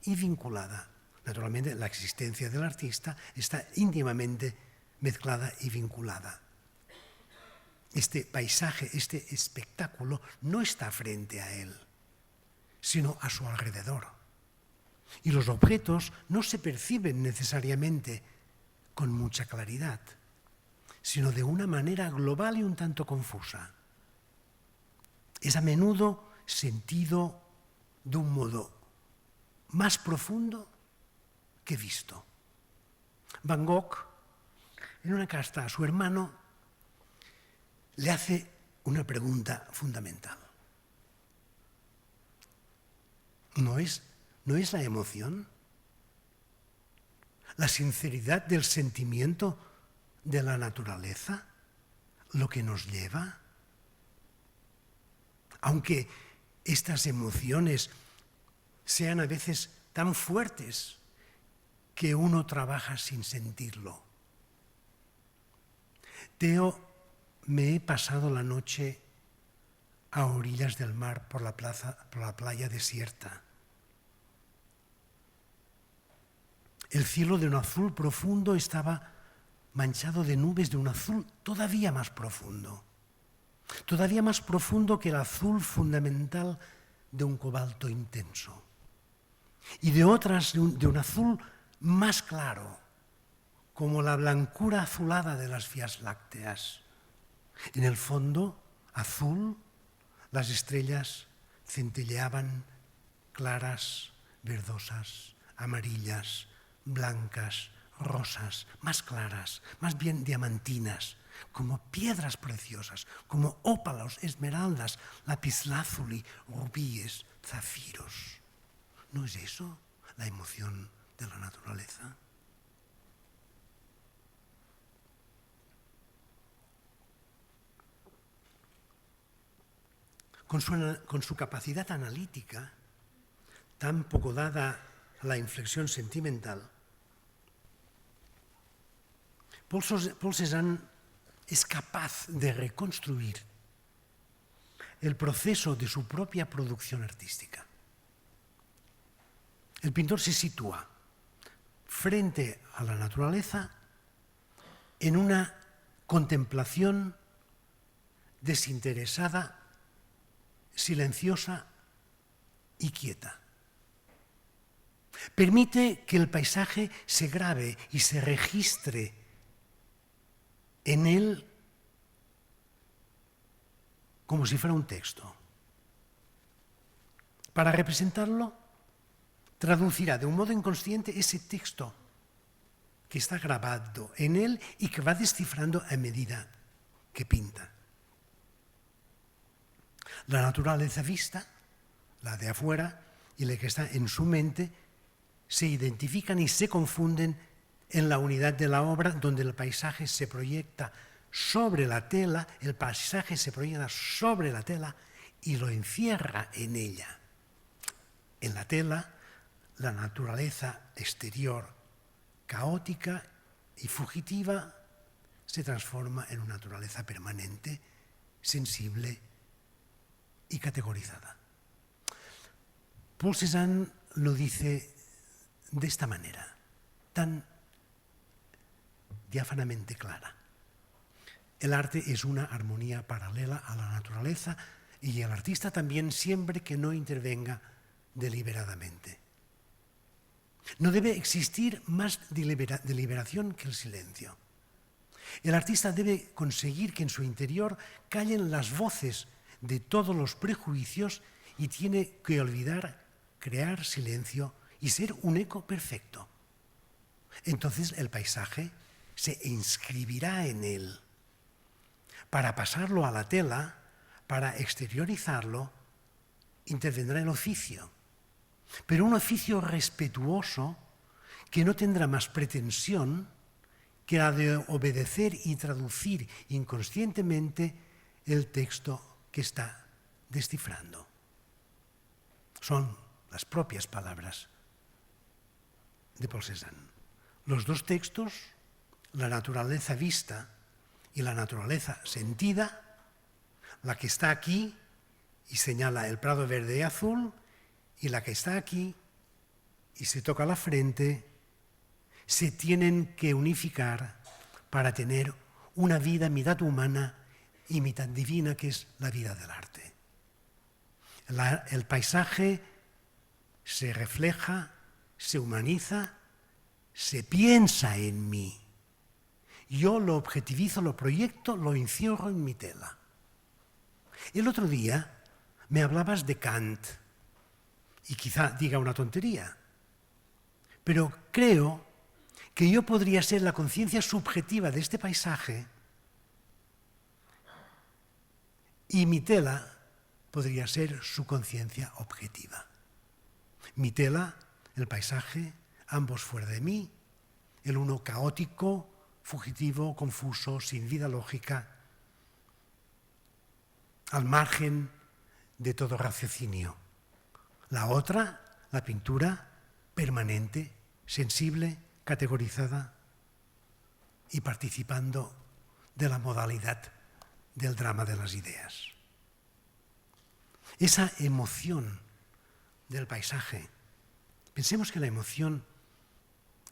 y vinculada. Naturalmente, la existencia del artista está íntimamente mezclada y vinculada. Este paisaje, este espectáculo, no está frente a él, sino a su alrededor. Y los objetos no se perciben necesariamente con mucha claridad, sino de una manera global y un tanto confusa. Es a menudo sentido de un modo más profundo que visto. Van Gogh, en una carta a su hermano, le hace una pregunta fundamental. ¿No es la emoción, la sinceridad del sentimiento de la naturaleza lo que nos lleva? Aunque estas emociones sean a veces tan fuertes que uno trabaja sin sentirlo. Me he pasado la noche a orillas del mar por la playa desierta. El cielo de un azul profundo estaba manchado de nubes de un azul todavía más profundo que el azul fundamental de un cobalto intenso, y de otras de un azul más claro, como la blancura azulada de las vías lácteas. En el fondo azul, las estrellas centelleaban claras, verdosas, amarillas, blancas, rosas, más claras, más bien diamantinas, como piedras preciosas, como ópalos, esmeraldas, lapislázuli, rubíes, zafiros. ¿No es eso la emoción de la naturaleza? Con su capacidad analítica, tan poco dada a la inflexión sentimental, Paul Cézanne es capaz de reconstruir el proceso de su propia producción artística. El pintor se sitúa frente a la naturaleza en una contemplación desinteresada, silenciosa y quieta. Permite que el paisaje se grabe y se registre en él como si fuera un texto. Para representarlo, traducirá de un modo inconsciente ese texto que está grabado en él y que va descifrando a medida que pinta. La naturaleza vista, la de afuera y la que está en su mente, se identifican y se confunden en la unidad de la obra, donde el paisaje se proyecta sobre la tela, el paisaje se proyecta sobre la tela y lo encierra en ella. En la tela, la naturaleza exterior, caótica y fugitiva, se transforma en una naturaleza permanente, sensible y categorizada. Paul Cézanne lo dice de esta manera, tan diáfanamente clara. El arte es una armonía paralela a la naturaleza y el artista también, siempre que no intervenga deliberadamente. No debe existir más deliberación que el silencio. El artista debe conseguir que en su interior callen las voces de todos los prejuicios y tiene que olvidar crear silencio y ser un eco perfecto. Entonces el paisaje se inscribirá en él. Para pasarlo a la tela, para exteriorizarlo, intervendrá el oficio, pero un oficio respetuoso que no tendrá más pretensión que la de obedecer y traducir inconscientemente el texto que está descifrando. Son las propias palabras de Paul Cézanne. Los dos textos, la naturaleza vista y la naturaleza sentida, la que está aquí y señala el prado verde y azul, y la que está aquí y se toca la frente, se tienen que unificar para tener una vida mitad humana y mitad divina, que es la vida del arte. El paisaje se refleja, se humaniza, se piensa en mí. Yo lo objetivizo, lo proyecto, lo encierro en mi tela. El otro día me hablabas de Kant, y quizá diga una tontería, pero creo que yo podría ser la conciencia subjetiva de este paisaje y mi tela podría ser su conciencia objetiva. Mi tela, el paisaje, ambos fuera de mí, el uno caótico, fugitivo, confuso, sin vida lógica, al margen de todo raciocinio. La otra, la pintura, permanente, sensible, categorizada y participando de la modalidad del drama de las ideas. Esa emoción del paisaje, pensemos que la emoción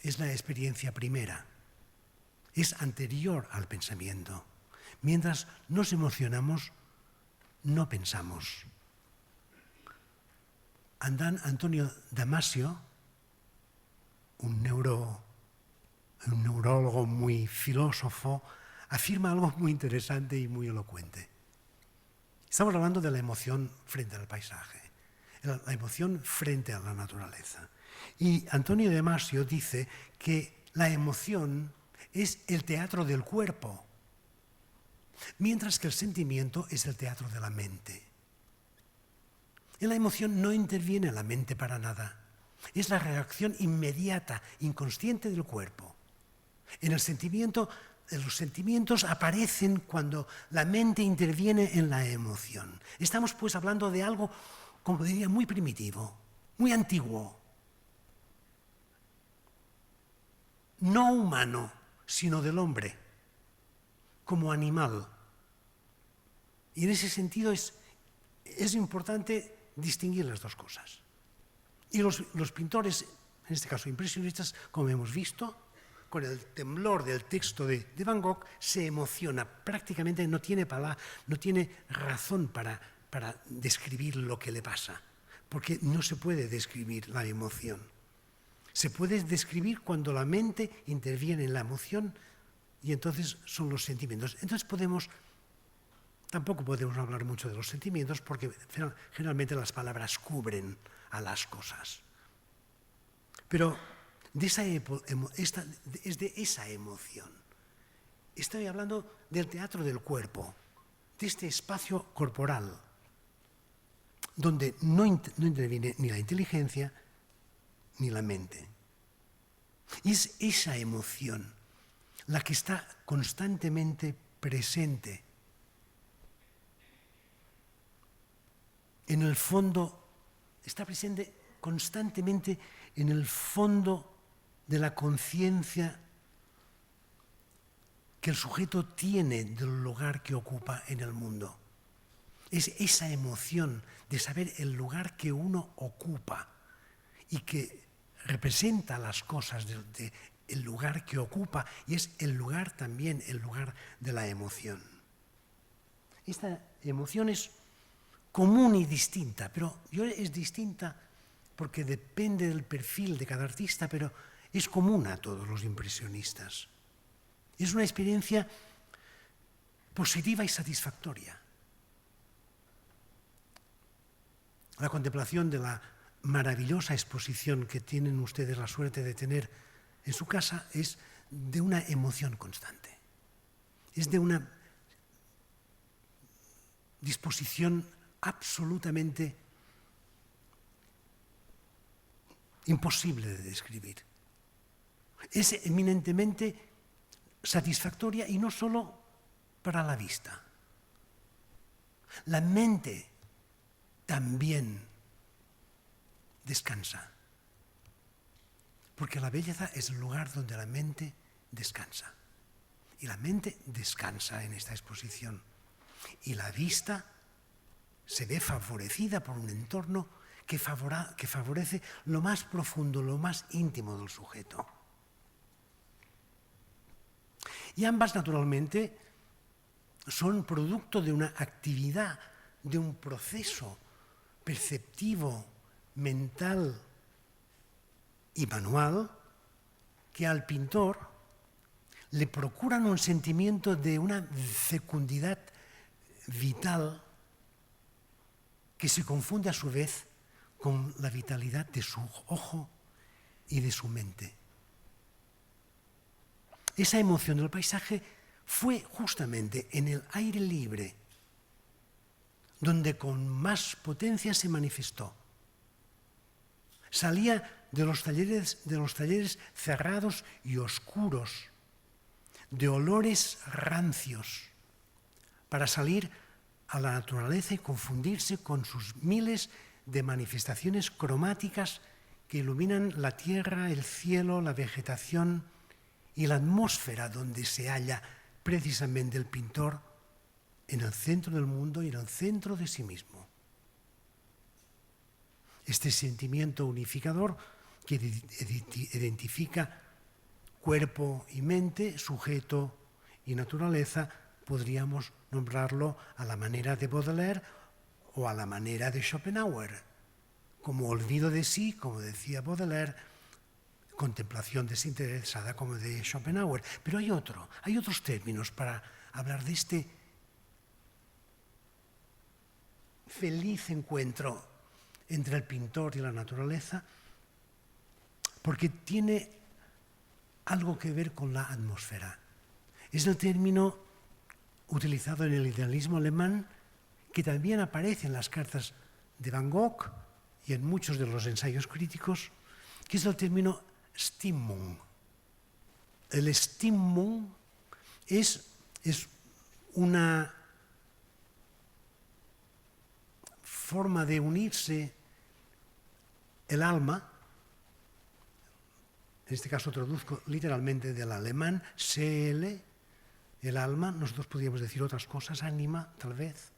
es la experiencia primera, es anterior al pensamiento. Mientras nos emocionamos, no pensamos. Antonio Damasio, un neurólogo muy filósofo, afirma algo muy interesante y muy elocuente. Estamos hablando de la emoción frente al paisaje, la emoción frente a la naturaleza. Y Antonio Damasio dice que la emoción es el teatro del cuerpo, mientras que el sentimiento es el teatro de la mente. En la emoción no interviene la mente para nada. Es la reacción inmediata, inconsciente del cuerpo. En el sentimiento, los sentimientos aparecen cuando la mente interviene en la emoción. Estamos pues hablando de algo, como diría, muy primitivo, muy antiguo. No humano, sino del hombre, como animal. Y en ese sentido es importante distinguir las dos cosas. Y los pintores, en este caso impresionistas, como hemos visto, con el temblor del texto de Van Gogh, se emociona, prácticamente no tiene razón para para describir lo que le pasa, porque no se puede describir la emoción. Se puede describir cuando la mente interviene en la emoción y entonces son los sentimientos. Entonces tampoco podemos hablar mucho de los sentimientos porque generalmente las palabras cubren a las cosas. Pero es de esa emoción. Estoy hablando del teatro del cuerpo, de este espacio corporal, donde no interviene ni la inteligencia ni la mente. Es esa emoción la que está constantemente presente. En el fondo, está presente constantemente en el fondo de la conciencia que el sujeto tiene del lugar que ocupa en el mundo. Es esa emoción de saber el lugar que uno ocupa y que representa las cosas del lugar que ocupa y es el lugar también, el lugar de la emoción. Esta emoción es común y distinta, pero es distinta porque depende del perfil de cada artista, pero es común a todos los impresionistas. Es una experiencia positiva y satisfactoria. La contemplación de la maravillosa exposición que tienen ustedes la suerte de tener en su casa es de una emoción constante. Es de una disposición absolutamente imposible de describir. Es eminentemente satisfactoria y no solo para la vista. La mente también descansa, porque la belleza es el lugar donde la mente descansa. Y la mente descansa en esta exposición. Y la vista se ve favorecida por un entorno que favorece lo más profundo, lo más íntimo del sujeto. Y ambas, naturalmente, son producto de una actividad, de un proceso perceptivo, mental y manual que al pintor le procuran un sentimiento de una fecundidad vital que se confunde a su vez con la vitalidad de su ojo y de su mente. Esa emoción del paisaje fue justamente en el aire libre donde con más potencia se manifestó. Salía de los talleres cerrados y oscuros, de olores rancios, para salir a la naturaleza y confundirse con sus miles de manifestaciones cromáticas que iluminan la tierra, el cielo, la vegetación y la atmósfera donde se halla precisamente el pintor en el centro del mundo y en el centro de sí mismo. Este sentimiento unificador que identifica cuerpo y mente, sujeto y naturaleza, podríamos nombrarlo a la manera de Baudelaire o a la manera de Schopenhauer, como olvido de sí, como decía Baudelaire, contemplación desinteresada, como de Schopenhauer. Pero hay otros términos para hablar de este feliz encuentro entre el pintor y la naturaleza, porque tiene algo que ver con la atmósfera. Es el término utilizado en el idealismo alemán que también aparece en las cartas de Van Gogh y en muchos de los ensayos críticos, que es el término Stimmung. El Stimmung es una forma de unirse el alma, en este caso traduzco literalmente del alemán, Seele, el alma, nosotros podríamos decir otras cosas, ánima, tal vez.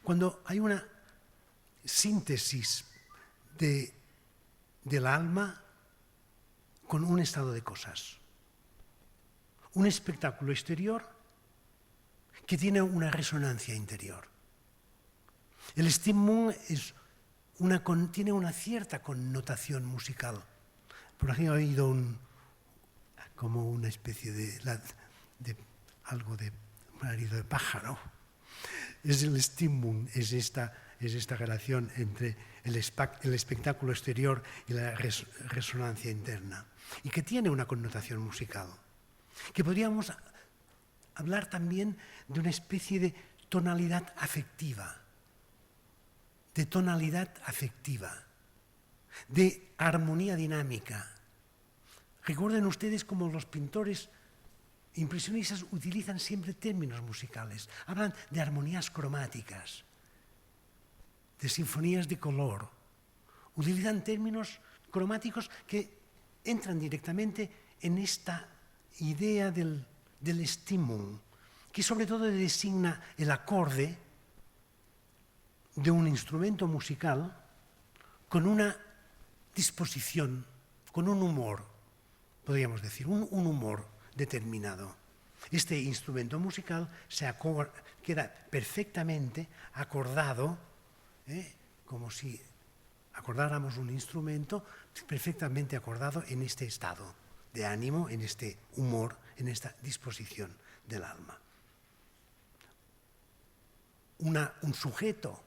Cuando hay una síntesis del alma con un estado de cosas, un espectáculo exterior que tiene una resonancia interior. El Stimmung tiene una cierta connotación musical. Por aquí he oído como una especie de algo de un alarido de pájaro. Es el Stimmung, es esta relación entre el espectáculo exterior y la resonancia interna, y que tiene una connotación musical, que podríamos hablar también de una especie de tonalidad afectiva, de armonía dinámica. Recuerden ustedes cómo los pintores impresionistas utilizan siempre términos musicales, hablan de armonías cromáticas, de sinfonías de color, utilizan términos cromáticos que entran directamente en esta idea del Stimmung, que sobre todo designa el acorde de un instrumento musical con una disposición, con un humor, podríamos decir, un humor determinado. Este instrumento musical queda perfectamente acordado, como si acordáramos un instrumento, perfectamente acordado en este estado de ánimo, en este humor, en esta disposición del alma. Un sujeto,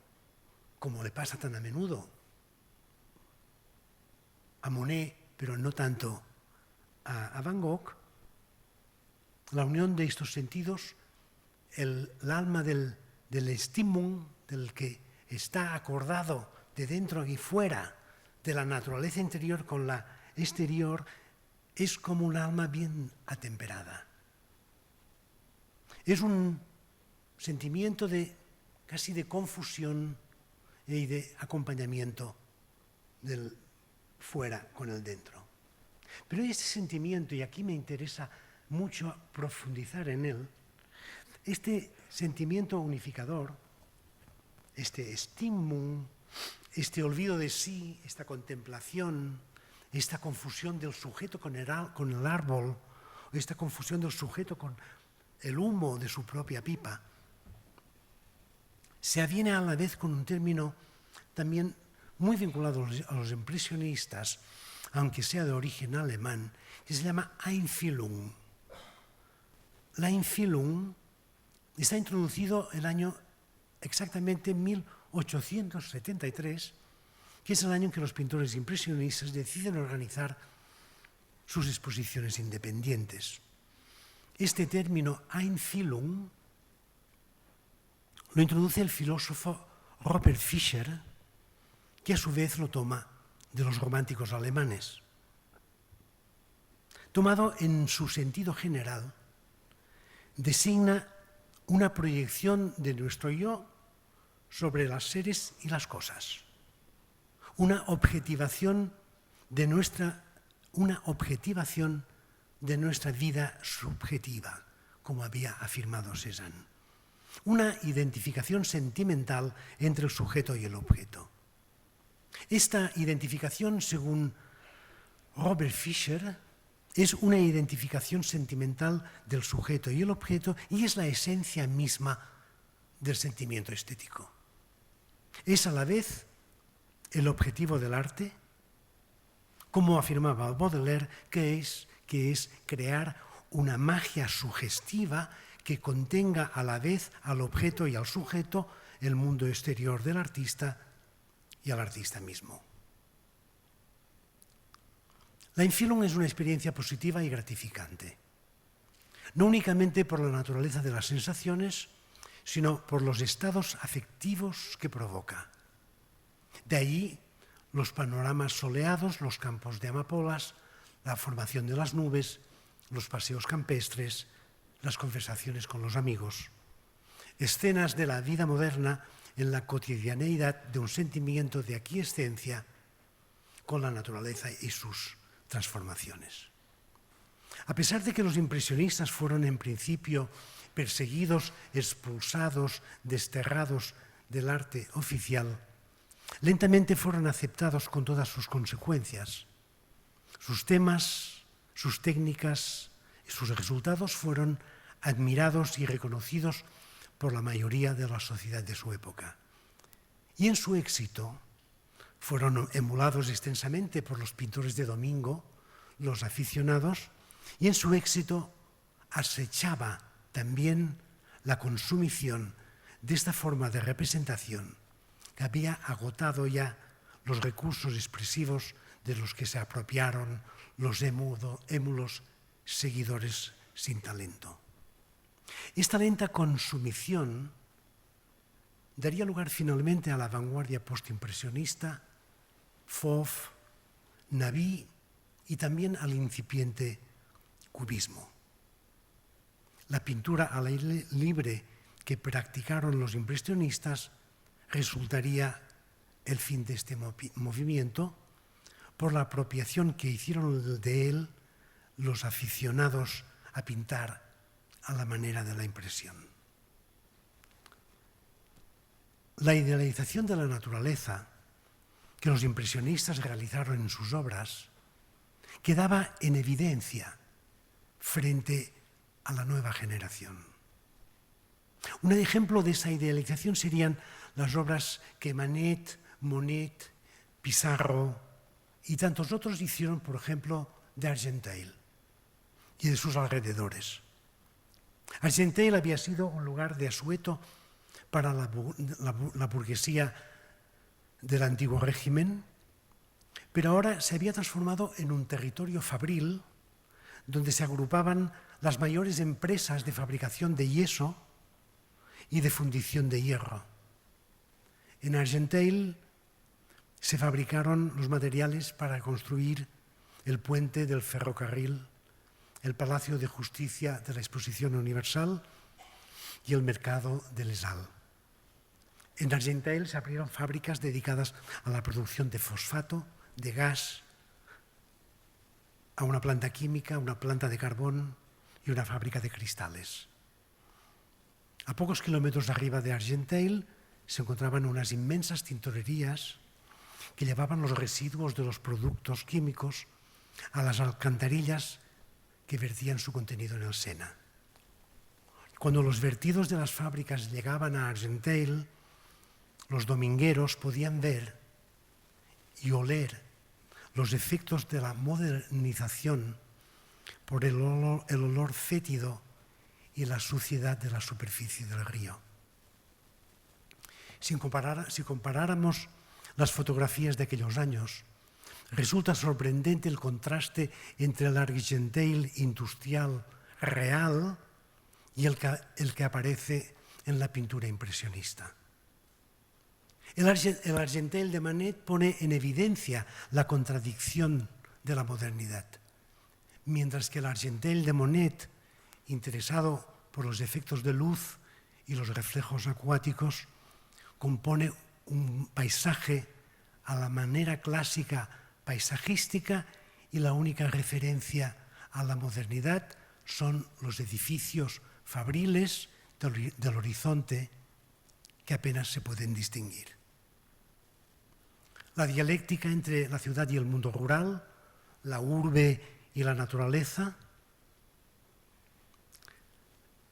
como le pasa tan a menudo a Monet, pero no tanto a Van Gogh, la unión de estos sentidos, el alma del Stimmung, del que está acordado de dentro y fuera, de la naturaleza interior con la exterior, es como un alma bien atemperada. Es un sentimiento casi de confusión y de acompañamiento del fuera con el dentro. Pero este sentimiento, y aquí me interesa mucho profundizar en él, este sentimiento unificador, este Stimmung, este olvido de sí, esta contemplación, esta confusión del sujeto con el árbol, esta confusión del sujeto con el humo de su propia pipa, se aviene a la vez con un término también muy vinculado a los impresionistas, aunque sea de origen alemán, que se llama Einfühlung. La Einfühlung está introducido el año exactamente 1873, que es el año en que los pintores impresionistas deciden organizar sus exposiciones independientes. Este término Einfühlung lo introduce el filósofo Robert Fischer, que a su vez lo toma de los románticos alemanes. Tomado en su sentido general, designa una proyección de nuestro yo sobre los seres y las cosas, una objetivación de nuestra vida subjetiva, como había afirmado Cézanne, una identificación sentimental entre el sujeto y el objeto. Esta identificación, según Robert Fischer, es una identificación sentimental del sujeto y el objeto, y es la esencia misma del sentimiento estético. Es a la vez el objetivo del arte, como afirmaba Baudelaire, que es crear una magia sugestiva que contenga a la vez al objeto y al sujeto, el mundo exterior del artista y al artista mismo. La Einfühlung es una experiencia positiva y gratificante, no únicamente por la naturaleza de las sensaciones, sino por los estados afectivos que provoca. De ahí los panoramas soleados, los campos de amapolas, la formación de las nubes, los paseos campestres, las conversaciones con los amigos. Escenas de la vida moderna en la cotidianeidad de un sentimiento de aquiescencia con la naturaleza y sus transformaciones. A pesar de que los impresionistas fueron en principio perseguidos, expulsados, desterrados del arte oficial, lentamente fueron aceptados con todas sus consecuencias. Sus temas, sus técnicas y sus resultados fueron admirados y reconocidos por la mayoría de la sociedad de su época. Y en su éxito fueron emulados extensamente por los pintores de domingo, los aficionados, y en su éxito acechaba también la consumición de esta forma de representación que había agotado ya los recursos expresivos de los que se apropiaron los émulos seguidores sin talento. Esta lenta consumición daría lugar finalmente a la vanguardia postimpresionista, Fauve, Navy y también al incipiente cubismo. La pintura al aire libre que practicaron los impresionistas resultaría el fin de este movimiento por la apropiación que hicieron de él los aficionados a pintar a la manera de la impresión. La idealización de la naturaleza que los impresionistas realizaron en sus obras quedaba en evidencia frente a la nueva generación. Un ejemplo de esa idealización serían las obras que Manet, Monet, Pissarro y tantos otros hicieron, por ejemplo, de Argenteuil y de sus alrededores. Argenteuil había sido un lugar de asueto para la burguesía del antiguo régimen, pero ahora se había transformado en un territorio fabril donde se agrupaban las mayores empresas de fabricación de yeso y de fundición de hierro. En Argenteuil se fabricaron los materiales para construir el puente del ferrocarril, el Palacio de Justicia de la Exposición Universal y el mercado de Les Halles. En Argenteuil se abrieron fábricas dedicadas a la producción de fosfato, de gas, a una planta química, una planta de carbón y una fábrica de cristales. A pocos kilómetros arriba de Argenteuil se encontraban unas inmensas tintorerías que llevaban los residuos de los productos químicos a las alcantarillas que vertían su contenido en el Sena. Cuando los vertidos de las fábricas llegaban a Argenteuil, los domingueros podían ver y oler los efectos de la modernización por el olor fétido y la suciedad de la superficie del río. Si comparáramos las fotografías de aquellos años, resulta sorprendente el contraste entre el Argenteuil industrial real y el que aparece en la pintura impresionista. El Argenteuil de Manet pone en evidencia la contradicción de la modernidad, mientras que el Argenteuil de Monet, interesado por los efectos de luz y los reflejos acuáticos, compone un paisaje a la manera clásica paisajística y la única referencia a la modernidad son los edificios fabriles del horizonte que apenas se pueden distinguir. La dialéctica entre la ciudad y el mundo rural, la urbe y la naturaleza,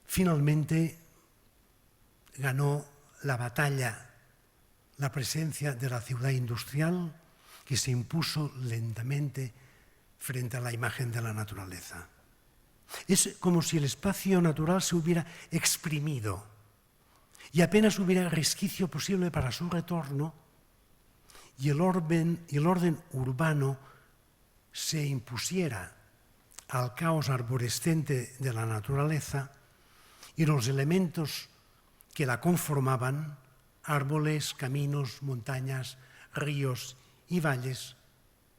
finalmente ganó la batalla la presencia de la ciudad industrial que se impuso lentamente frente a la imagen de la naturaleza. Es como si el espacio natural se hubiera exprimido y apenas hubiera resquicio posible para su retorno y el orden urbano se impusiera al caos arborescente de la naturaleza y los elementos que la conformaban, árboles, caminos, montañas, ríos y valles,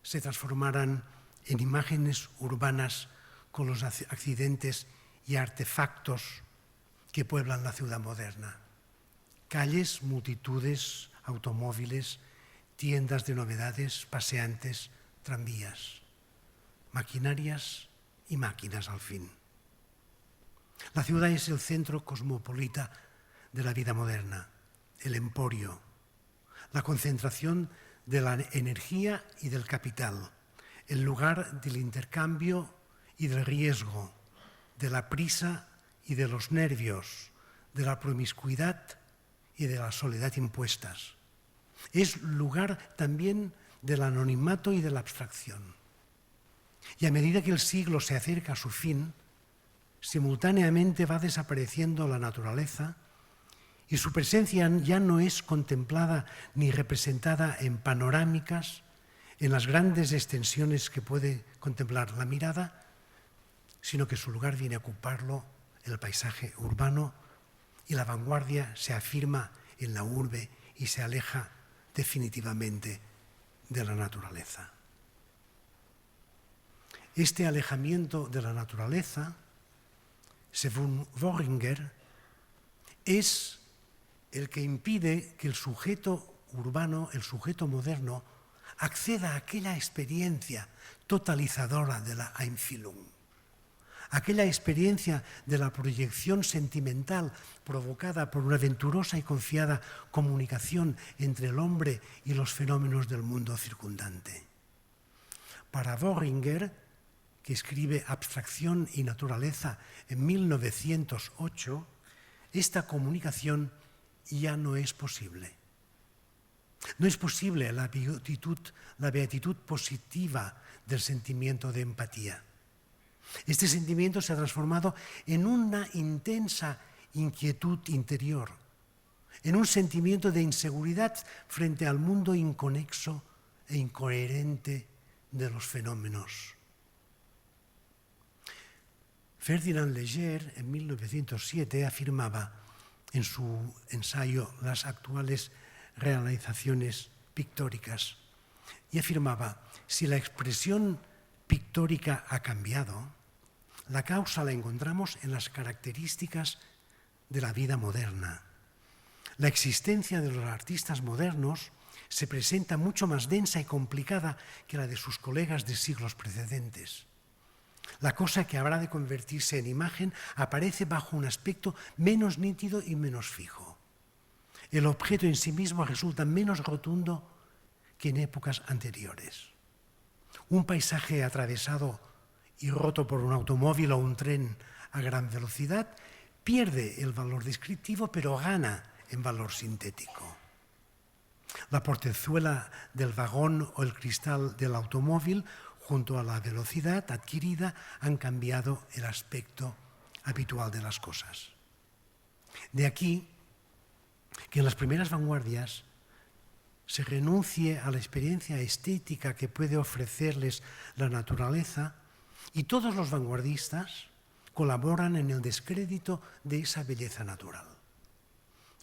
se transformaran en imágenes urbanas con los accidentes y artefactos que pueblan la ciudad moderna. Calles, multitudes, automóviles, tiendas de novedades, paseantes, tranvías, maquinarias y máquinas al fin. La ciudad es el centro cosmopolita de la vida moderna, el emporio, la concentración de la energía y del capital, el lugar del intercambio y del riesgo, de la prisa y de los nervios, de la promiscuidad y de la soledad impuestas, Es lugar también del anonimato y de la abstracción. Y a medida que el siglo se acerca a su fin, simultáneamente va desapareciendo la naturaleza y su presencia ya no es contemplada ni representada en panorámicas, en las grandes extensiones que puede contemplar la mirada, sino que su lugar viene a ocuparlo el paisaje urbano y la vanguardia se afirma en la urbe y se aleja definitivamente de la naturaleza. Este alejamiento de la naturaleza, según Boehringer, es el que impide que el sujeto urbano, el sujeto moderno, acceda a aquella experiencia totalizadora de la Einfühlung, aquella experiencia de la proyección sentimental provocada por una venturosa y confiada comunicación entre el hombre y los fenómenos del mundo circundante. Para Boehringer, que escribe Abstracción y Naturaleza en 1908, esta comunicación ya no es posible. No es posible la beatitud positiva del sentimiento de empatía. Este sentimiento se ha transformado en una intensa inquietud interior, en un sentimiento de inseguridad frente al mundo inconexo e incoherente de los fenómenos. Ferdinand Léger, en 1907, afirmaba en su ensayo Las actuales realizaciones pictóricas, y afirmaba: si la expresión pictórica ha cambiado, la causa la encontramos en las características de la vida moderna. La existencia de los artistas modernos se presenta mucho más densa y complicada que la de sus colegas de siglos precedentes. La cosa que habrá de convertirse en imagen aparece bajo un aspecto menos nítido y menos fijo. El objeto en sí mismo resulta menos rotundo que en épocas anteriores. Un paisaje atravesado y roto por un automóvil o un tren a gran velocidad pierde el valor descriptivo, pero gana en valor sintético. La portezuela del vagón o el cristal del automóvil, junto a la velocidad adquirida, han cambiado el aspecto habitual de las cosas. De aquí que en las primeras vanguardias se renuncie a la experiencia estética que puede ofrecerles la naturaleza, y todos los vanguardistas colaboran en el descrédito de esa belleza natural.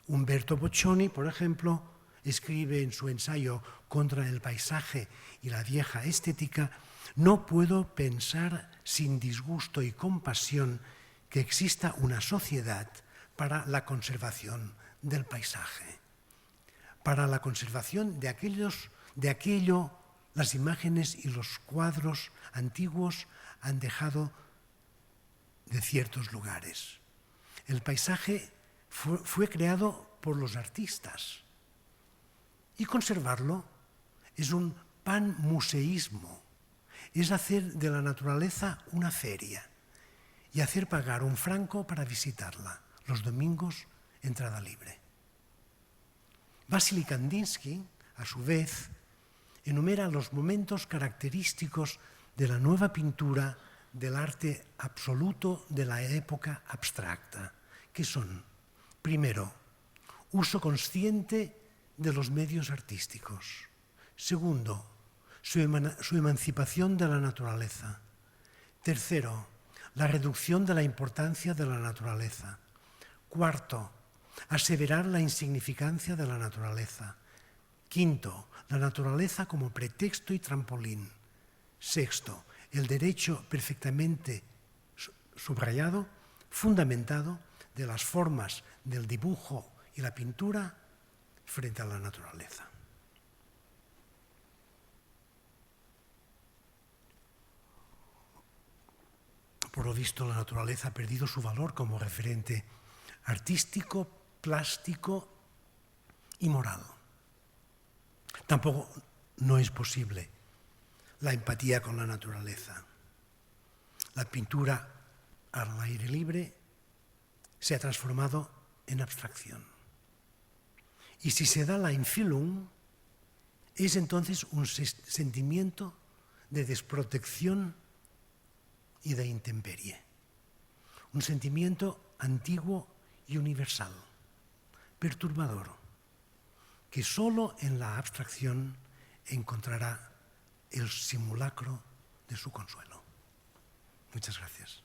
Umberto Boccioni, por ejemplo, escribe en su ensayo Contra el paisaje y la vieja estética: no puedo pensar sin disgusto y compasión que exista una sociedad para la conservación del paisaje, para la conservación de aquello, las imágenes y los cuadros antiguos han dejado de ciertos lugares. El paisaje fue creado por los artistas y conservarlo es un panmuseísmo, es hacer de la naturaleza una feria y hacer pagar un franco para visitarla, los domingos, entrada libre. Vasily Kandinsky, a su vez, enumera los momentos característicos de la nueva pintura del arte absoluto de la época abstracta, que son, primero, uso consciente de los medios artísticos; segundo, su emancipación de la naturaleza; tercero, la reducción de la importancia de la naturaleza; cuarto, aseverar la insignificancia de la naturaleza; quinto, la naturaleza como pretexto y trampolín; sexto, el derecho perfectamente subrayado, fundamentado, de las formas del dibujo y la pintura frente a la naturaleza. Por lo visto, la naturaleza ha perdido su valor como referente artístico, plástico y moral. Tampoco no es posible la empatía con la naturaleza. La pintura al aire libre se ha transformado en abstracción. Y si se da la Einfühlung, Es entonces un sentimiento de desprotección y de intemperie. Un sentimiento antiguo y universal, perturbador, que solo en la abstracción encontrará el simulacro de su consuelo. Muchas gracias.